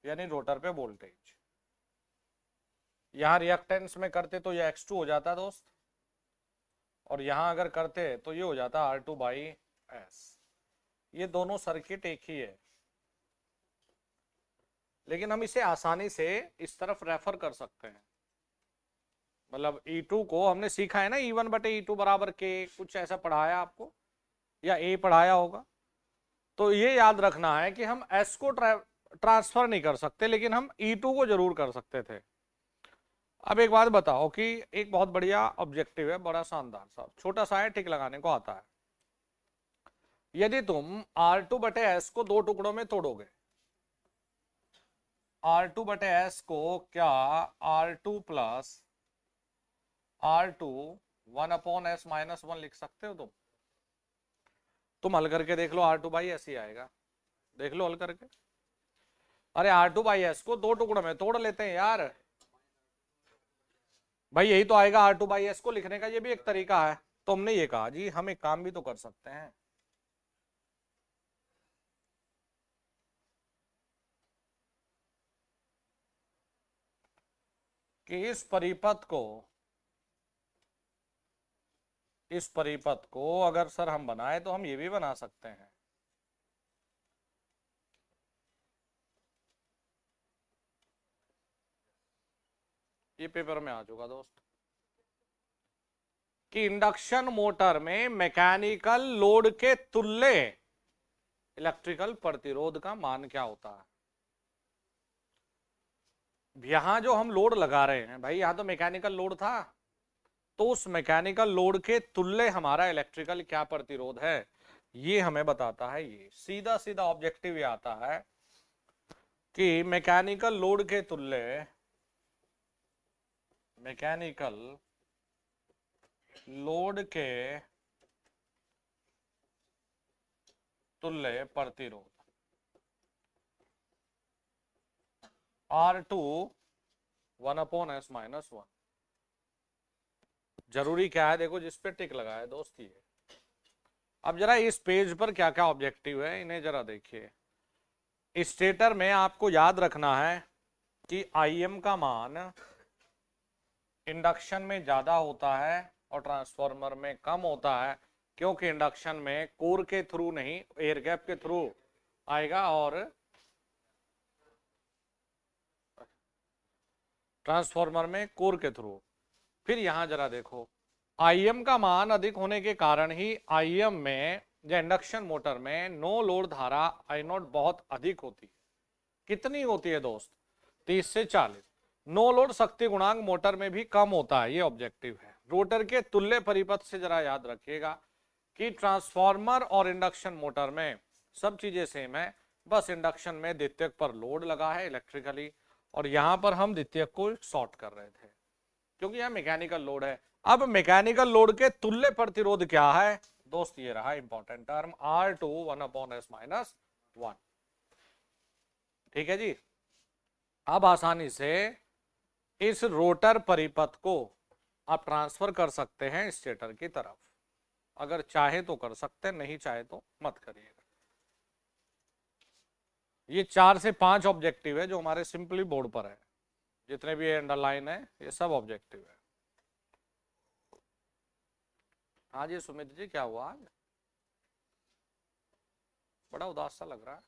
यानी रोटर पे वोल्टेज। यहां रिएक्टेंस में करते तो ये X2 हो जाता दोस्त, और यहां अगर करते तो ये हो जाता R2 बाई S। ये दोनों सर्किट एक ही है, लेकिन हम इसे आसानी से इस तरफ रेफर कर सकते हैं। मतलब E2 को हमने सीखा है ना, E1 बटे E2 बराबर के, कुछ ऐसा पढ़ाया आपको या A पढ़ाया होगा। तो ये याद रखना है कि हम S को ट्रांसफर नहीं कर सकते, लेकिन हम E2 को जरूर कर सकते थे। अब एक बात बताओ कि एक बहुत बढ़िया ऑब्जेक्टिव है, बड़ा शानदार सा, छोटा सा है, टिक लगाने को आता है। यदि तुम R2 बटे S को दो टुकड़ों में तोड़ोगे, R2 बटे S को क्या R2 plus R2 1 upon S minus 1 लिख सकते हो तुम हल करके देख लो, R2 बाई S ही आएगा। देख लो हल करके। अरे R2 बाई S को दो टुकड़ों में तोड़ लेते हैं यार, भाई यही तो आएगा। R2 बाई S को लिखने का ये भी एक तरीका है। तो हमने ये कहा जी हम एक काम भी तो कर सकते हैं, कि इस परिपथ को अगर सर हम बनाए तो हम ये भी बना सकते हैं। ये पेपर में आ चुका दोस्त, कि इंडक्शन मोटर में मैकेनिकल लोड के तुल्य इलेक्ट्रिकल प्रतिरोध का मान क्या होता है। यहां जो हम लोड लगा रहे हैं भाई, यहां तो मैकेनिकल लोड था, तो उस मैकेनिकल लोड के तुल्य हमारा इलेक्ट्रिकल क्या प्रतिरोध है, ये हमें बताता है। ये सीधा सीधा ऑब्जेक्टिव ये आता है कि मैकेनिकल लोड के तुल्य प्रतिरोध R2 1 अपॉन S माइनस 1। जरूरी क्या है, देखो जिस पे टिक लगाया दोस्त ये। अब जरा इस पेज पर क्या क्या ऑब्जेक्टिव है इन्हें जरा देखिए। स्टेटर में आपको याद रखना है कि Im का मान इंडक्शन में ज्यादा होता है और ट्रांसफार्मर में कम होता है, क्योंकि इंडक्शन में कोर के थ्रू नहीं, एयर गैप के थ्रू आएगा, और ट्रांसफार्मर में कोर के थ्रू। फिर यहां जरा देखो, Im का मान अधिक होने के कारण ही Im में या इंडक्शन मोटर में नो लोड धारा I0 बहुत अधिक होती है। कितनी होती है दोस्त? 30 से 40। नो लोड शक्ति गुणांक मोटर में भी कम होता है, ये ऑब्जेक्टिव है। रोटर के तुल्य परिपथ से जरा याद रखिएगा कि ट्रांसफार्मर और इंडक्शन मोटर में सब चीजें सेम है, बस इंडक्शन में द्वितीयक पर लोड लगा है इलेक्ट्रिकली, और यहां पर हम द्वितीयक को शॉर्ट कर रहे थे क्योंकि यह मैकेनिकल लोड है। अब मैकेनिकल लोड के तुल्य प्रतिरोध क्या है दोस्त, ये रहा important term, R2 1 upon S minus 1। ठीक है जी। अब आसानी से इस रोटर परिपथ को आप ट्रांसफर कर सकते हैं स्टेटर की तरफ। अगर चाहे तो कर सकते हैं, नहीं चाहे तो मत करिएगा। ये 4 से 5 ऑब्जेक्टिव है जो हमारे सिंपली बोर्ड पर है, जितने भी अंडरलाइन है ये सब ऑब्जेक्टिव है। हाँ जी सुमित जी, क्या हुआ आज? बड़ा उदास सा लग रहा है।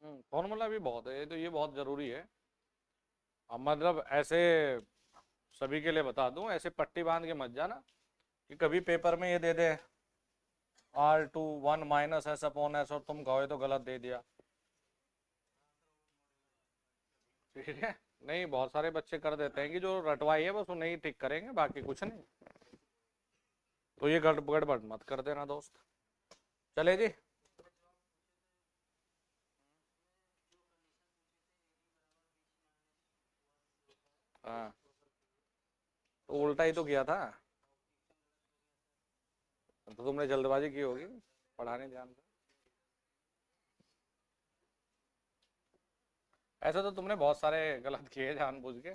फॉर्मूला भी बहुत है, तो ये बहुत जरूरी है। अब मतलब ऐसे सभी के लिए बता दूं, ऐसे पट्टी बांध के मत जाना कि कभी पेपर में ये दे दे R21 - S/S और तुम कहो तो गलत दे दिया। ठीक है, नहीं बहुत सारे बच्चे कर देते हैं कि जो रटवाई है बस उन्हें ही टिक करेंगे, बाकी कुछ नहीं। तो ये गड़बड़ मत कर देना दोस्त। चले जी। हाँ, तो उल्टा ही तो किया था। तो तुमने जल्दबाजी की होगी, पढ़ाने ध्यान से। ऐसा तो तुमने बहुत सारे गलत किए जानबूझ के।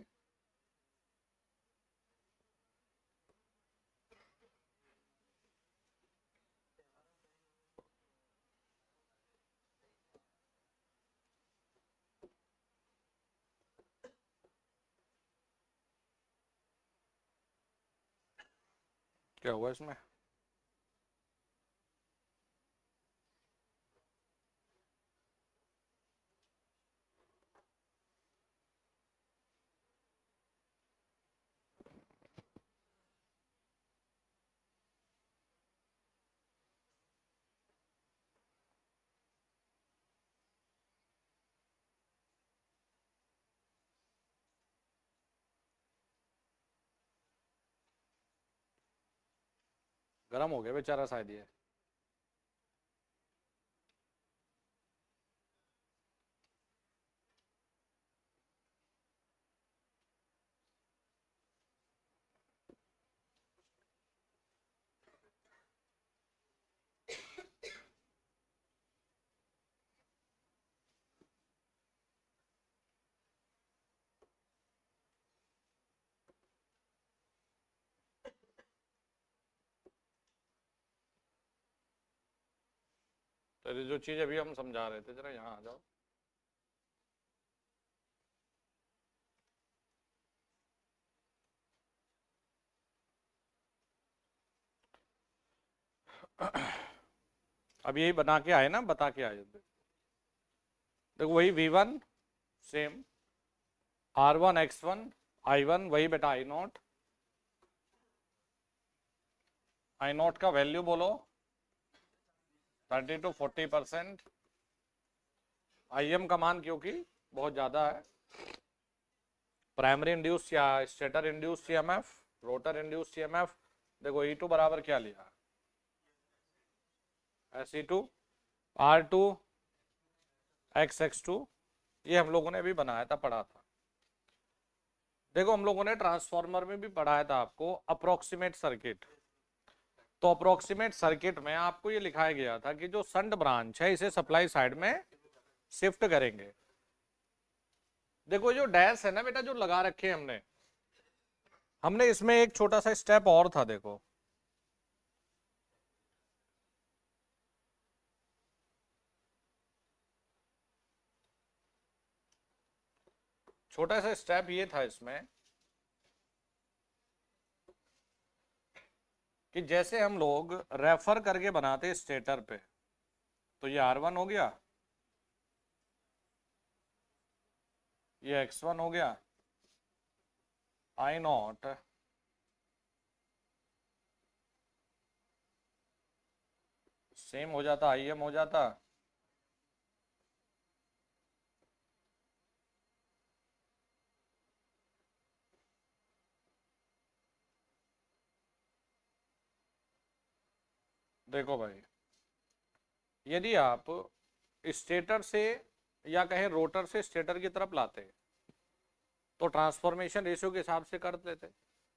क्या हुआ इसमें? गर्म हो गया बेचारा शायद ये। तो ये जो चीज अभी हम समझा रहे थे, जरा यहाँ आ जाओ। अब यही बना के आए ना, बता के आए। देखो वही V1 same, R1 X1 I1 वही बेटा I0 का वैल्यू बोलो 30 to 40%। IM का मान क्योंकि बहुत ज्यादा है। प्राइमरी इंड्यूस या stator induce CMF, rotor induce CMF। देखो E2 बराबर क्या लिया, SE2 R2 XX2। ये हम लोगों ने अभी बनाया था, पढ़ा था। देखो हम लोगों ने ट्रांसफार्मर में भी पढ़ाया था आपको अप्रोक्सीमेट सर्किट। तो अप्रोक्सीमेट सर्किट में आपको ये लिखाया गया था कि जो संट ब्रांच है इसे सप्लाई साइड में शिफ्ट करेंगे। देखो जो डैश है ना बेटा, जो लगा रखे हैं हमने हमने इसमें एक छोटा सा स्टेप और था। देखो छोटा सा स्टेप ये था इसमें कि जैसे हम लोग रेफर करके बनाते स्टेटर पे, तो ये R1 हो गया, ये X1 हो गया, I0 सेम हो जाता, IM हो जाता। देखो भाई, यदि आप स्टेटर से या कहें रोटर से स्टेटर की तरफ लाते तो ट्रांसफॉर्मेशन रेशियो के हिसाब से कर देते,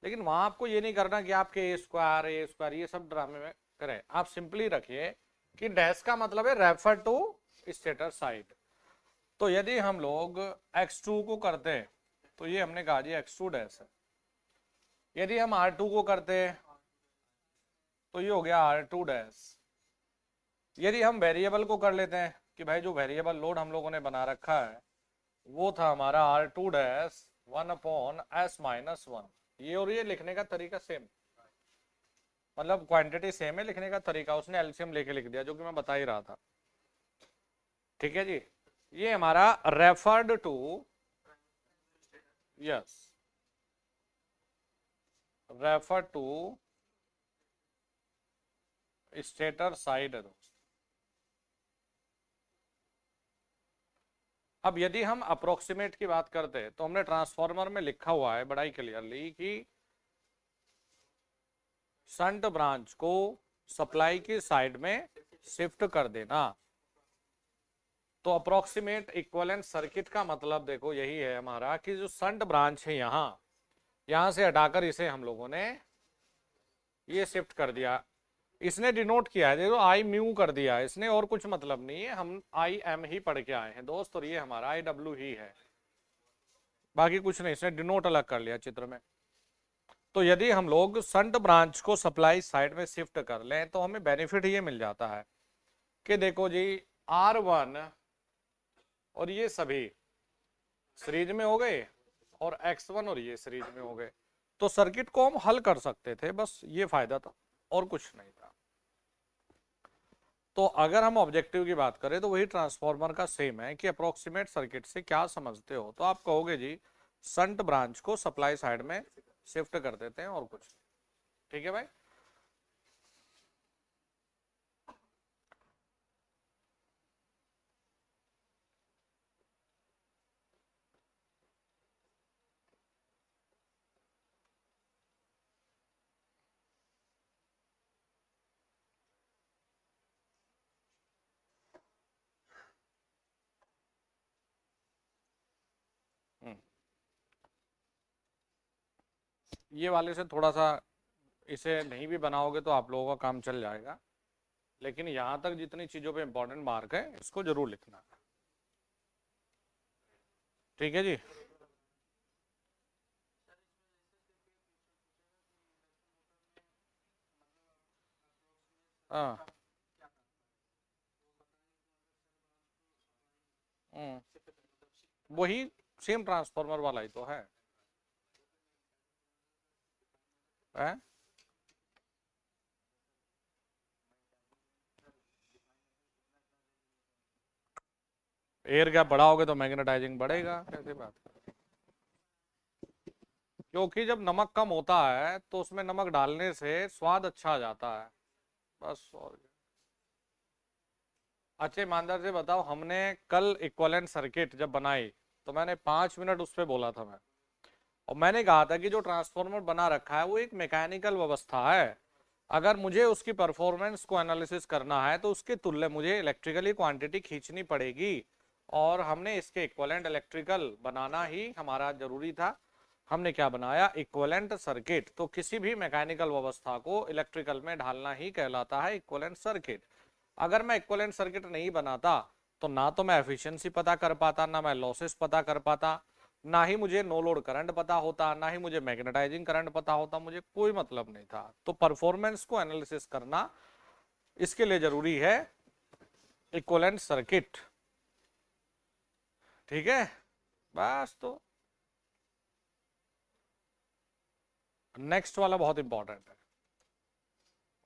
लेकिन वहां आपको ये नहीं करना कि आपके A² ये सब ड्रामे में करें। आप सिंपली रखिए कि डैश का मतलब है रेफर टू स्टेटर साइड। तो यदि हम लोग X2 को करते तो ये हमने कहा जी X2 डैश है। यदि हम R2 को करते तो ये हो गया R2 डैश। यदि हम वेरिएबल को कर लेते हैं कि भाई जो वेरिएबल लोड हम लोगों ने बना रखा है वो था हमारा R2 डैश 1/S-1। ये और ये लिखने का तरीका सेम, मतलब क्वांटिटी सेम है, लिखने का तरीका उसने एलसीएम लेके लिख दिया, जो कि मैं बता ही रहा था। ठीक है जी। ये हमारा referred to, yes, refer to stator side है दोस्त। अब यदि हम अप्रोक्सीमेट की बात करते हैं तो हमने ट्रांसफॉर्मर में लिखा हुआ है बड़ा ही क्लियरली कि शंट ब्रांच को सप्लाई की साइड में शिफ्ट कर देना। तो अप्रोक्सीमेट इक्विवेलेंट सर्किट का मतलब देखो यही है हमारा कि जो शंट ब्रांच है यहां से हटाकर इसे हम लोगों ने ये शिफ्ट कर दिया। इसने डिनोट किया है, देखो आई म्यू कर दिया है इसने, और कुछ मतलब नहीं है, हम आई एम ही पढ़ के आए हैं दोस्त, और ये हमारा आई डब्ल्यू ही है, बाकी कुछ नहीं, इसने डिनोट अलग कर लिया चित्र में। तो यदि हम लोग शंट ब्रांच को सप्लाई साइड में शिफ्ट कर लें तो हमें बेनिफिट ये मिल जाता है कि देखो जी R1 और ये सभी सीरीज में हो गए और X1 और ये सीरीज में हो गए, तो सर्किट को हम हल कर सकते थे, बस ये फायदा था और कुछ नहीं था। तो अगर हम ऑब्जेक्टिव की बात करें तो वही ट्रांसफार्मर का सेम है कि अप्रोक्सीमेट सर्किट से क्या समझते हो, तो आप कहोगे जी शंट ब्रांच को सप्लाई साइड में शिफ्ट कर देते हैं और कुछ। ठीक है भाई। ये वाले से थोड़ा सा इसे नहीं भी बनाओगे तो आप लोगों का काम चल जाएगा, लेकिन यहां तक जितनी चीजों पे इंपॉर्टेंट मार्क है इसको जरूर लिखना। ठीक है जी। हाँ। वही सेम ट्रांसफार्मर वाला ही तो है? एयर गैप बढ़ाओगे तो मैग्नेटाइजिंग बढ़ेगा, कैसी बात है? क्योंकि जब नमक कम होता है तो उसमें नमक डालने से स्वाद अच्छा आ जाता है, बस और क्या। अच्छे ईमानदार से बताओ, हमने कल इक्विवेलेंट सर्किट जब बनाई तो मैंने 5 मिनट उस पर बोला था मैं, और मैंने कहा था कि जो ट्रांसफार्मर बना रखा है वो एक मैकेनिकल व्यवस्था है, अगर मुझे उसकी परफॉर्मेंस को एनालिसिस करना है तो उसके तुल्य मुझे इलेक्ट्रिकली क्वांटिटी खींचनी पड़ेगी, और हमने इसके इक्विवेलेंट इलेक्ट्रिकल बनाना ही हमारा जरूरी था। हमने क्या बनाया, इक्विवेलेंट सर्किट। तो किसी भी मैकेनिकल व्यवस्था को इलेक्ट्रिकल में ढालना ही कहलाता है इक्विवेलेंट सर्किट। अगर मैं इक्विवेलेंट सर्किट नहीं बनाता तो ना तो मैं एफिशिएंसी पता कर पाता, ना मैं लॉसेस पता कर पाता, ना ही मुझे नो लोड करंट पता होता, ना ही मुझे मैग्नेटाइजिंग करंट पता होता, मुझे कोई मतलब नहीं था। तो परफॉर्मेंस को एनालिसिस करना इसके लिए जरूरी है इक्विवेलेंट सर्किट। ठीक है, बस। तो नेक्स्ट वाला बहुत इंपॉर्टेंट है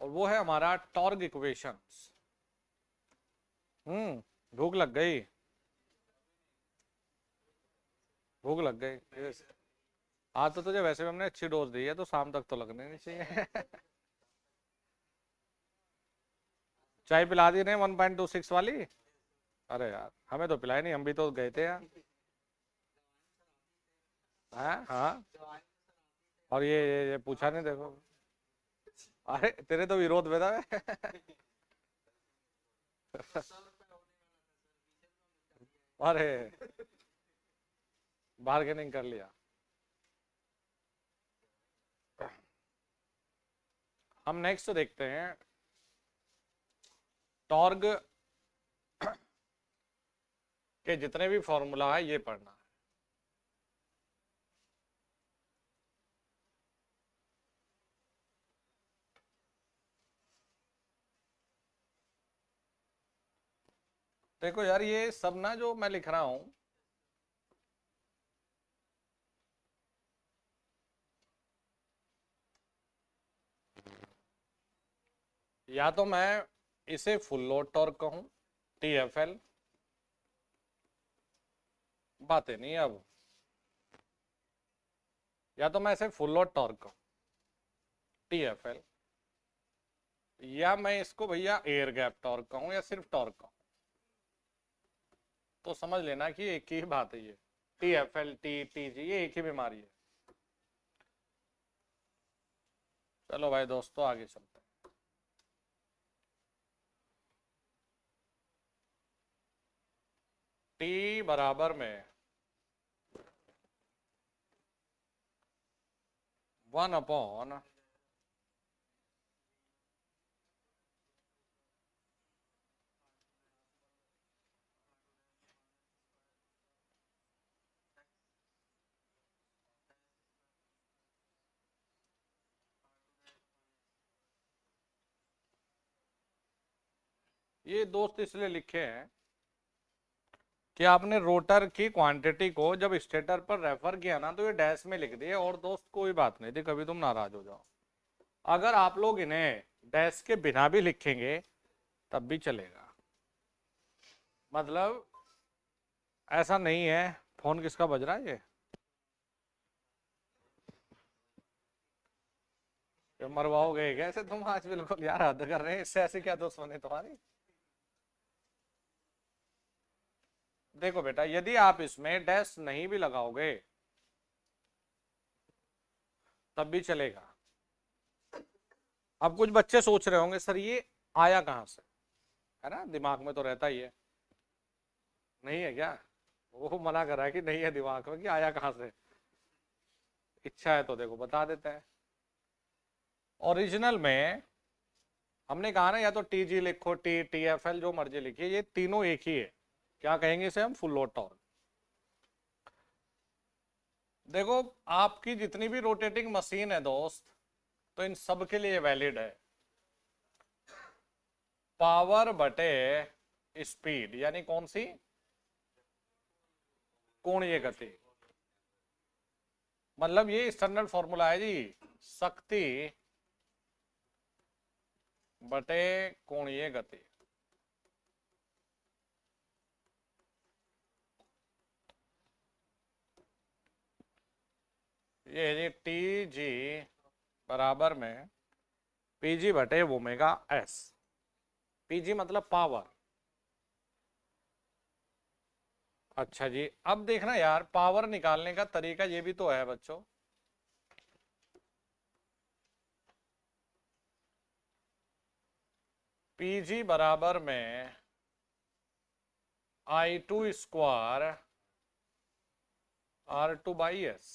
और वो है हमारा टॉर्क इक्वेशंस। भूख लग गई, भूख लग गई। Yes. आज तो तुझे वैसे भी हमने अच्छी डोज दी है तो शाम तक तो लगने नहीं चाहिए। चाय पिला दी नहीं 1.26 वाली? अरे यार हमें तो पिलाई नहीं, हम भी तो गए थे यार। हाँ हाँ। और ये पूछा नहीं देखो। अरे तेरे तो विरोध में था मैं। अरे बार्गेनिंग कर लिया। हम नेक्स्ट देखते हैं टॉर्क के जितने भी फॉर्मूला है ये पढ़ना है। देखो यार ये सब ना जो मैं लिख रहा हूं, या तो मैं इसे फुल लोड टॉर्क कहूं TFL, बातें नहीं अब, या तो मैं इसे फुल लोड टॉर्क कहूं TFL, या मैं इसको भैया एयर गैप टॉर्क कहूं या सिर्फ टॉर्क कहूं, तो समझ लेना कि एक ही बात है ये। TFL TG ये एक ही बीमारी है। चलो भाई दोस्तों आगे चलते हैं। T बराबर में 1/, ये दोस्त इसलिए लिखे हैं कि आपने रोटर की क्वांटिटी को जब स्टेटर पर रेफर किया ना तो ये डैश में लिख दिए, और दोस्त कोई बात नहीं थी, कभी तुम नाराज हो जाओ। अगर आप लोग इन्हें डैश के बिना भी लिखेंगे तब भी चलेगा, मतलब ऐसा नहीं है। फोन किसका बज रहा है ये मरवाओगे कैसे तुम आज, बिल्कुल यार हद कर रहे हैं, इससे ऐसी क्या दुश्मनी तुम्हारी। देखो बेटा, यदि आप इसमें डैश नहीं भी लगाओगे तब भी चलेगा। अब कुछ बच्चे सोच रहे होंगे सर ये आया कहां से, है ना, दिमाग में तो रहता ही है। नहीं है क्या? वो मना कर रहा है कि नहीं है दिमाग में, कि आया कहां से। इच्छा है तो देखो बता देते हैं। ओरिजिनल में हमने कहा ना, या तो TG लिखो, TFL जो मर्जी लिखिए, ये तीनों एक ही है। क्या कहेंगे इसे हम? Full load torque. देखो आपकी जितनी भी रोटेटिंग मशीन है दोस्त, तो इन सब के लिए वैलिड है पावर बटे स्पीड, यानी कौन सी? कोणीय गति। मतलब ये स्टैंडर्ड फॉर्मूला है जी, शक्ति बटे कोणीय गति। ये है जी TG बराबर में PG बटे ओमेगा S। PG मतलब पावर। अच्छा जी, अब देखना यार, पावर निकालने का तरीका ये भी तो है बच्चों। PG बराबर में I2 स्क्वायर R2/S।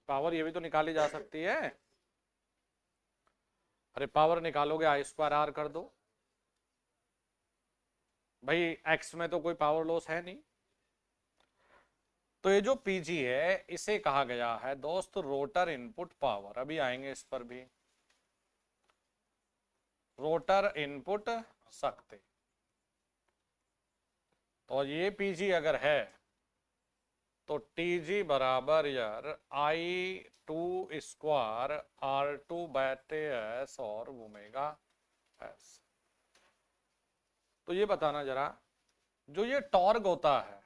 पावर ये भी तो निकाली जा सकती है। अरे पावर निकालोगे I2R कर दो भाई, एक्स में तो कोई पावर लॉस है नहीं। तो ये जो PG है इसे कहा गया है दोस्त रोटर इनपुट पावर। अभी आएंगे इस पर भी। रोटर इनपुट शक्ति। तो ये PG अगर है तो TG बराबर यार I2 स्क्वायर R2/S और ओमेगा S। तो ये बताना जरा, जो ये टॉर्क होता है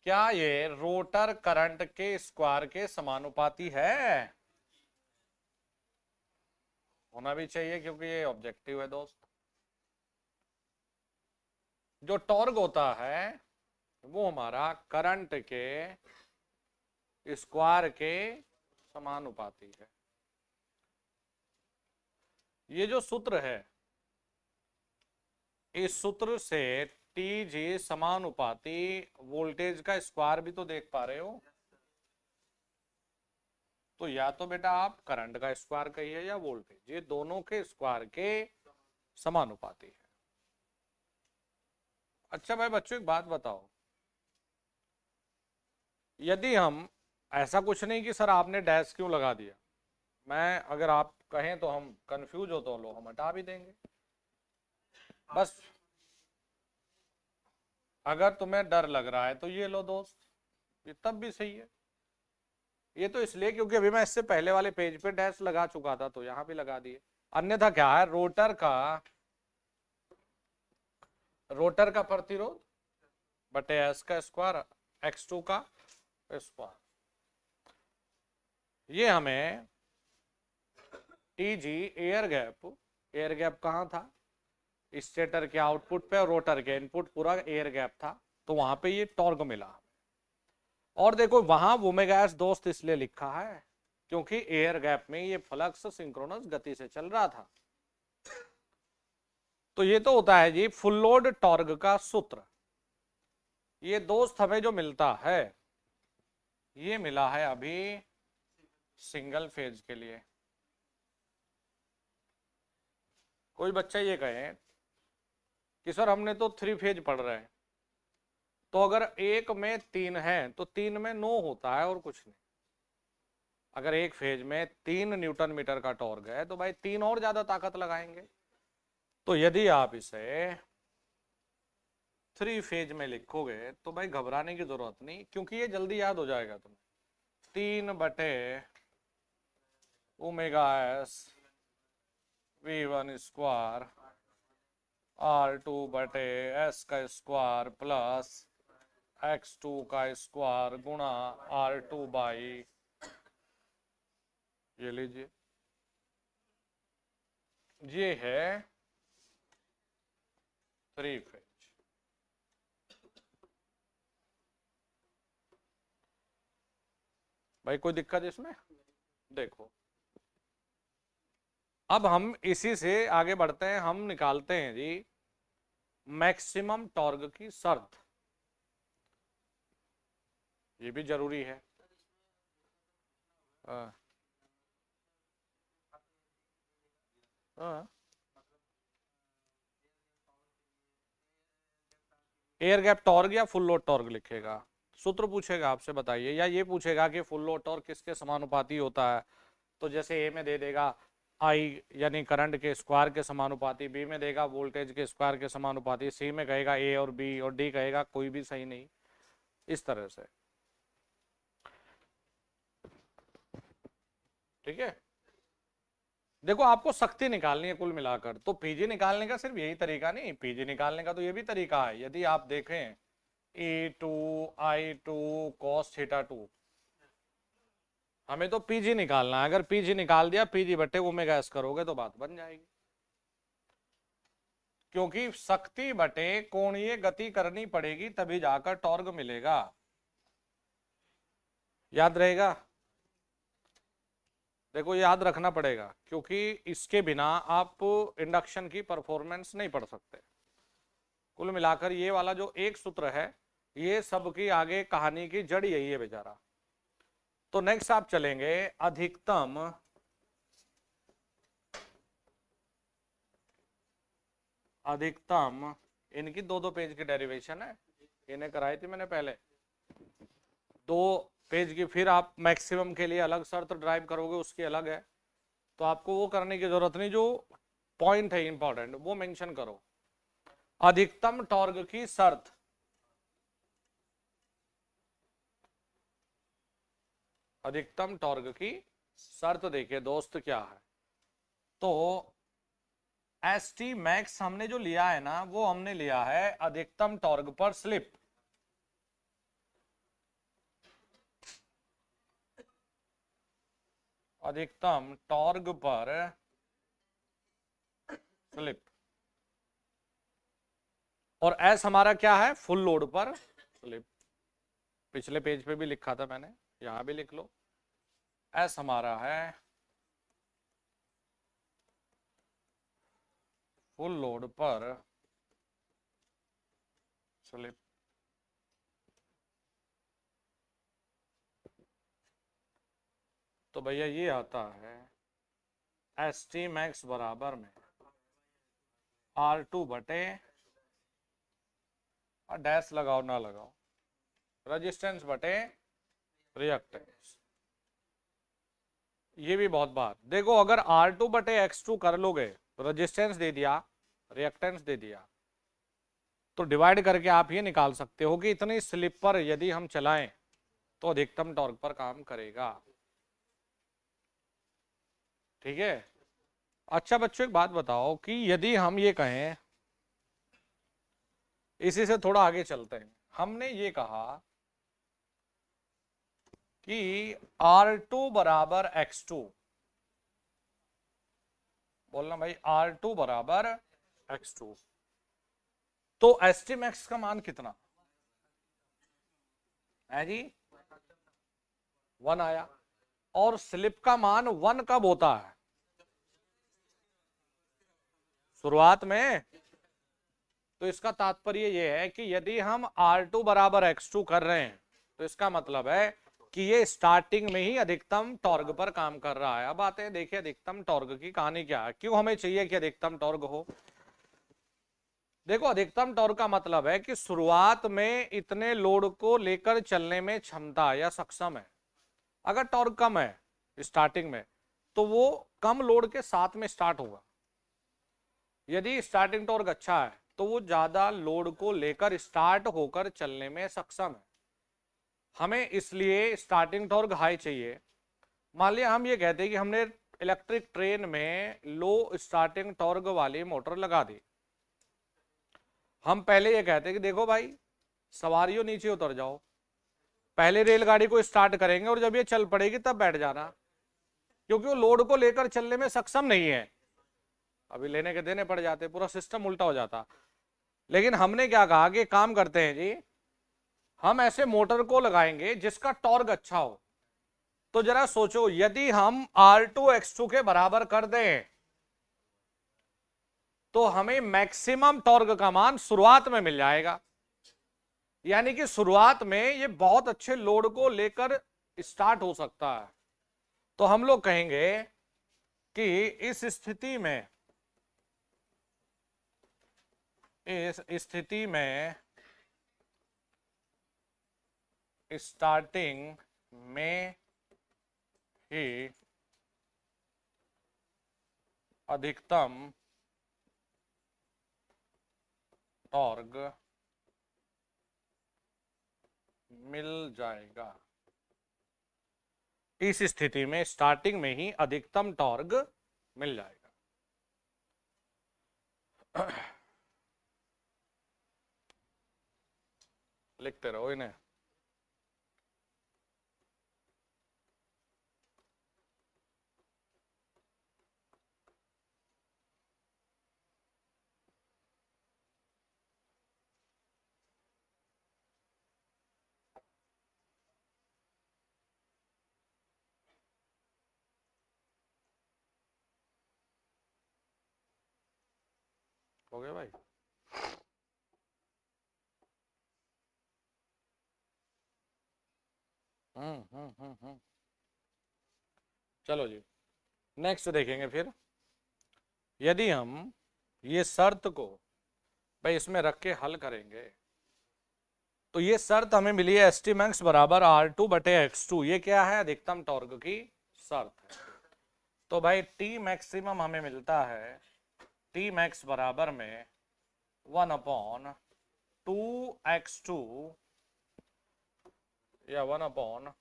क्या ये रोटर करंट के स्क्वायर के समानुपाती है? होना भी चाहिए क्योंकि ये ऑब्जेक्टिव है दोस्त। जो टॉर्क होता है वो हमारा करंट के स्क्वायर के समानुपाती है। ये जो सूत्र है, इस सूत्र से TG समानुपाती वोल्टेज का स्क्वायर भी तो देख पा रहे हो। तो या तो बेटा आप करंट का स्क्वायर कहिए या वोल्टेज, ये दोनों के स्क्वायर के समानुपाती है। अच्छा भाई बच्चों एक बात बताओ, यदि हम ऐसा कुछ नहीं कि सर आपने डैश क्यों लगा दिया, मैं अगर आप कहें तो हम कंफ्यूज हो तो लो हम हटा भी देंगे। बस अगर तुम्हें डर लग रहा है तो ये लो दोस्त, ये तब भी सही है। ये तो इसलिए क्योंकि अभी मैं इससे पहले वाले पेज पे डैश लगा चुका था तो यहां भी लगा दिए। अन्यथा क्या है, रोटर का प्रतिरोध बटे एस का स्क्वायर x2 का स्क्वायर। ये हमें टीजी एयर गैप कहाँ था, स्टेटर के आउटपुट पे और रोटर के इनपुट पूरा एयर गैप था, तो वहां पे ये टॉर्क मिला। और देखो वहां ओमेगा एस दोस्त इसलिए लिखा है क्योंकि एयर गैप में ये फ्लक्स सिंक्रोनस गति से चल रहा था। तो ये तो होता है जी फुल लोड टॉर्क का सूत्र। ये दोस्त हमें जो मिलता है ये मिला है अभी सिंगल फेज के लिए। कोई बच्चा ये कहे कि सर हमने तो 3 फेज पढ़ रहे हैं, तो अगर एक में 3 है तो 3 में 9 होता है और कुछ नहीं। अगर एक फेज में 3 न्यूटन मीटर का टॉर्क है तो भाई 3 और ज्यादा ताकत लगाएंगे। तो यदि आप इसे 3 फेज में लिखोगे तो भाई घबराने की जरूरत नहीं, क्योंकि ये जल्दी याद हो जाएगा तुम्हें। 3 बटे omega S V1 square R2 बटे एस का स्क्वायर प्लस x2 का स्क्वायर गुणा R2 बाई, ये लीजिए, ये है 3 फेज। भाई कोई दिक्कत इसमें? देखो अब हम इसी से आगे बढ़ते हैं, हम निकालते हैं जी मैक्सिमम टॉर्क की शर्त। ये भी जरूरी है। एयर गैप टॉर्क या फुल लोड टॉर्क लिखेगा, सूत्र पूछेगा आपसे, बताइए, या ये पूछेगा कि फुल लोड टॉर्क किसके समानुपाती होता है, तो जैसे ए में दे देगा आई यानी करंट के स्क्वायर के समानुपाती, बी में देगा वोल्टेज के स्क्वायर के समानुपाती, सी में कहेगा ए और बी, और डी कहेगा कोई भी सही नहीं। इस तरह से, ठीक है। देखो आपको शक्ति निकालनी है कुल मिलाकर, तो पीजी निकालने का सिर्फ यही तरीका नहीं, पीजी निकालने का तो ये भी तरीका है। यदि आप देखें E2I2 cos θ2, हमें तो पीजी निकालना है। अगर पीजी निकाल दिया, पीजी बटे ओमेगा एस करोगे तो बात बन जाएगी, क्योंकि शक्ति बटे कोणीय गति करनी पड़ेगी तभी जाकर टॉर्क मिलेगा। याद रहेगा? देखो याद रखना पड़ेगा, क्योंकि इसके बिना आप इंडक्शन की परफॉर्मेंस नहीं पढ़ सकते। कुल मिलाकर ये वाला जो एक सूत्र है, ये सबकी आगे कहानी की जड़ यही है बेचारा। तो नेक्स्ट आप चलेंगे अधिकतम इनकी 2-2 पेज की डेरिवेशन है, इन्हें कराई थी मैंने पहले 2 पेज की। फिर आप मैक्सिमम के लिए अलग शर्त ड्राइव करोगे, उसकी अलग है, तो आपको वो करने की जरूरत नहीं, जो पॉइंट है इंपॉर्टेंट वो मेंशन करो। अधिकतम टॉर्क की शर्त, अधिकतम टॉर्क की शर्त देखिए दोस्त क्या है। तो ST मैक्स हमने जो लिया है ना, वो हमने लिया है अधिकतम टॉर्क पर स्लिप। अधिकतम टॉर्क पर स्लिप, और एस हमारा क्या है, फुल लोड पर स्लिप। पिछले पेज पे भी लिखा था मैंने, यहां भी लिख लो, एस हमारा है फुल लोड पर स्लिप। तो भैया ये आता है ST मैक्स बराबर में R2 बटे, और डैश लगाओ ना लगाओ, रेजिस्टेंस बटे रिएक्टेंस। ये भी बहुत बार देखो, अगर R2 बटे X2 कर लोगे, रेजिस्टेंस दे दिया रिएक्टेंस दे दिया, तो डिवाइड करके आप ये निकाल सकते हो कि इतनी स्लिप पर यदि हम चलाएं तो अधिकतम टॉर्क पर काम करेगा। ठीक है। अच्छा बच्चों एक बात बताओ कि यदि हम ये कहें, इसी से थोड़ा आगे चलते हैं, हमने ये कहा कि R2 बराबर X2, बोलना भाई R2 बराबर X2, तो एसटी मैक्स का मान कितना है जी? 1 आया। और स्लिप का मान 1 कब होता है? शुरुआत में। तो इसका तात्पर्य यह है कि यदि हम R2 बराबर X2 कर रहे हैं तो इसका मतलब है कि ये स्टार्टिंग में ही अधिकतम टॉर्क पर काम कर रहा है। अब आते हैं, देखिए अधिकतम टॉर्क की कहानी क्या है, क्यों हमें चाहिए कि अधिकतम टॉर्क हो। देखो, अधिकतम टॉर्क का मतलब है कि शुरुआत में इतने लोड को लेकर चलने में क्षमता या सक्षम है। अगर टॉर्क कम है स्टार्टिंग में तो वो कम लोड के साथ में स्टार्ट होगा। यदि स्टार्टिंग टॉर्क अच्छा है तो वो ज्यादा लोड को लेकर स्टार्ट होकर चलने में सक्षम है। हमें इसलिए स्टार्टिंग टॉर्क हाई चाहिए। मान लिया हम ये कहते हैं कि हमने इलेक्ट्रिक ट्रेन में लो स्टार्टिंग टॉर्क वाली मोटर लगा दी। हम पहले ये कहते हैं कि देखो भाई सवारियों नीचे उतर जाओ, पहले रेलगाड़ी को स्टार्ट करेंगे और जब ये चल पड़ेगी तब बैठ जाना, क्योंकि वो लोड को लेकर चलने में सक्षम नहीं है। अभी लेने के देने पड़ जाते, पूरा सिस्टम उल्टा हो जाता। लेकिन हमने क्या कहा कि काम करते हैं जी, हम ऐसे मोटर को लगाएंगे जिसका टॉर्क अच्छा हो। तो जरा सोचो, यदि हम R2X2 के बराबर कर दें तो हमें मैक्सिमम टॉर्क का मान शुरुआत में मिल जाएगा। यानी कि शुरुआत में ये बहुत अच्छे लोड को लेकर स्टार्ट हो सकता है। तो हम लोग कहेंगे कि इस स्थिति में स्टार्टिंग में ही अधिकतम टॉर्क मिल जाएगा। इस स्थिति में स्टार्टिंग में ही अधिकतम टॉर्क मिल जाएगा। लिखते रहो इन्हें। हो गया भाई? चलो जी, नेक्स्ट देखेंगे फिर। यदि हम ये शर्त को भाई इसमें रख के हल करेंगे तो ये शर्त हमें मिली है एस टी मैक्स बराबर R2/X2। ये क्या है? अधिकतम टॉर्क की शर्त है। तो भाई टी मैक्सिमम हमें मिलता है टी मैक्स बराबर में 1/2X2 या 1/2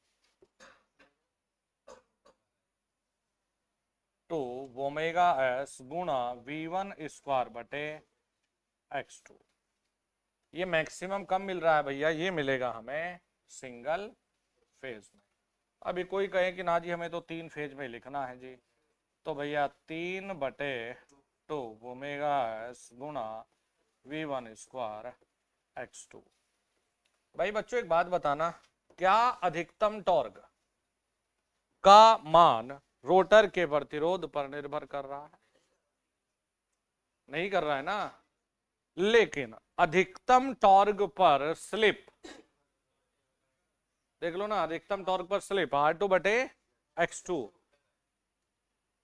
ओमेगा एस गुणा V1² X2। ये मैक्सिमम कब मिल रहा है भैया? ये मिलेगा हमें सिंगल फेज में। अभी कोई कहे कि ना जी हमें तो 3 फेज में लिखना है जी, तो भैया 3/2 ओमेगा एस गुणा V1² X2। भाई बच्चों एक बात बताना, क्या अधिकतम टॉर्क का मान रोटर के प्रतिरोध पर निर्भर कर रहा है? नहीं कर रहा है ना। लेकिन अधिकतम टॉर्क पर स्लिप देख लो ना, अधिकतम टॉर्क पर स्लिप R2/X2।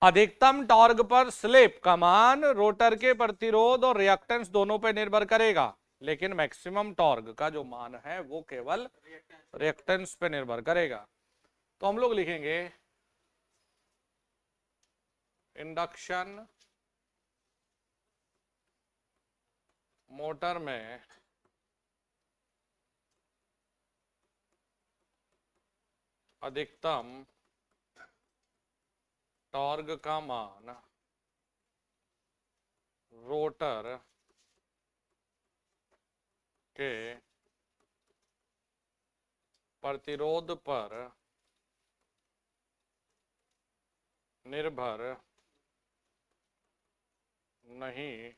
अधिकतम टॉर्क पर स्लिप का मान रोटर के प्रतिरोध और रिएक्टेंस दोनों पर निर्भर करेगा, लेकिन मैक्सिमम टॉर्क का जो मान है वो केवल रिएक्टेंस पे निर्भर करेगा। तो हम लोग लिखेंगे इंडक्शन मोटर में अधिकतम टॉर्क का मान रोटर के प्रतिरोध पर निर्भर नहीं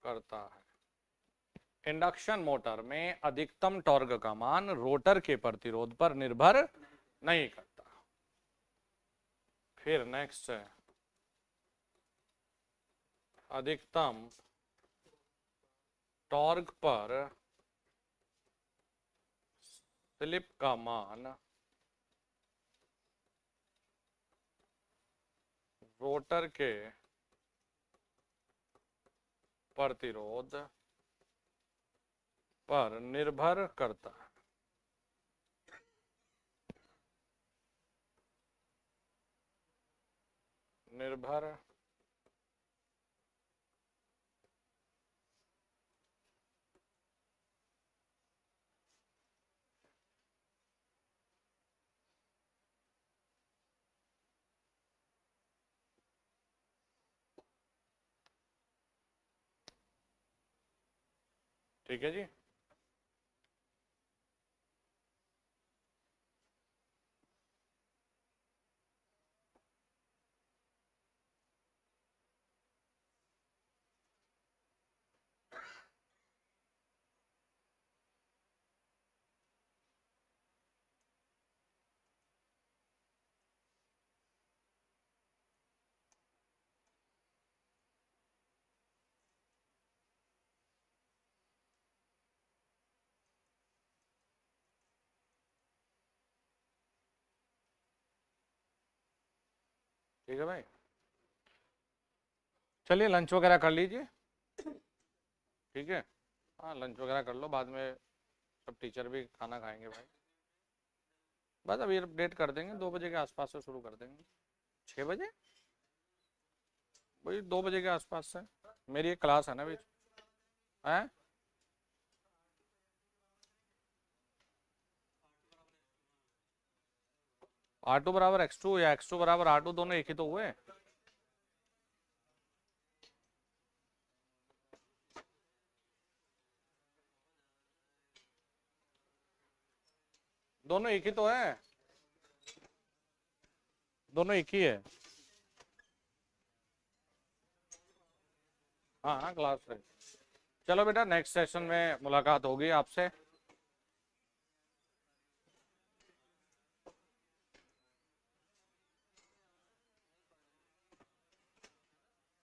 करता है। इंडक्शन मोटर में अधिकतम टॉर्क का मान रोटर के प्रतिरोध पर निर्भर नहीं करता। फिर नेक्स्ट है अधिकतम टॉर्क पर स्लिप का मान रोटर के प्रतिरोध पर निर्भर करता है। निर्भर ठीक है जी। ठीक है भाई, चलिए लंच वगैरह कर लीजिए। ठीक है, हाँ लंच वगैरह कर लो, बाद में सब टीचर भी खाना खाएंगे भाई। बस अभी अपडेट कर देंगे, 2 बजे के आसपास से शुरू कर देंगे। 6 बजे, वही 2 बजे के आसपास से। मेरी एक क्लास है ना बीच है। R2 बराबर x2 या x2 बराबर R2, दोनों एक ही तो हुए। दोनों एक ही तो है, दोनों एक ही है। हाँ हाँ क्लास है। चलो बेटा, नेक्स्ट सेशन में मुलाकात होगी आपसे।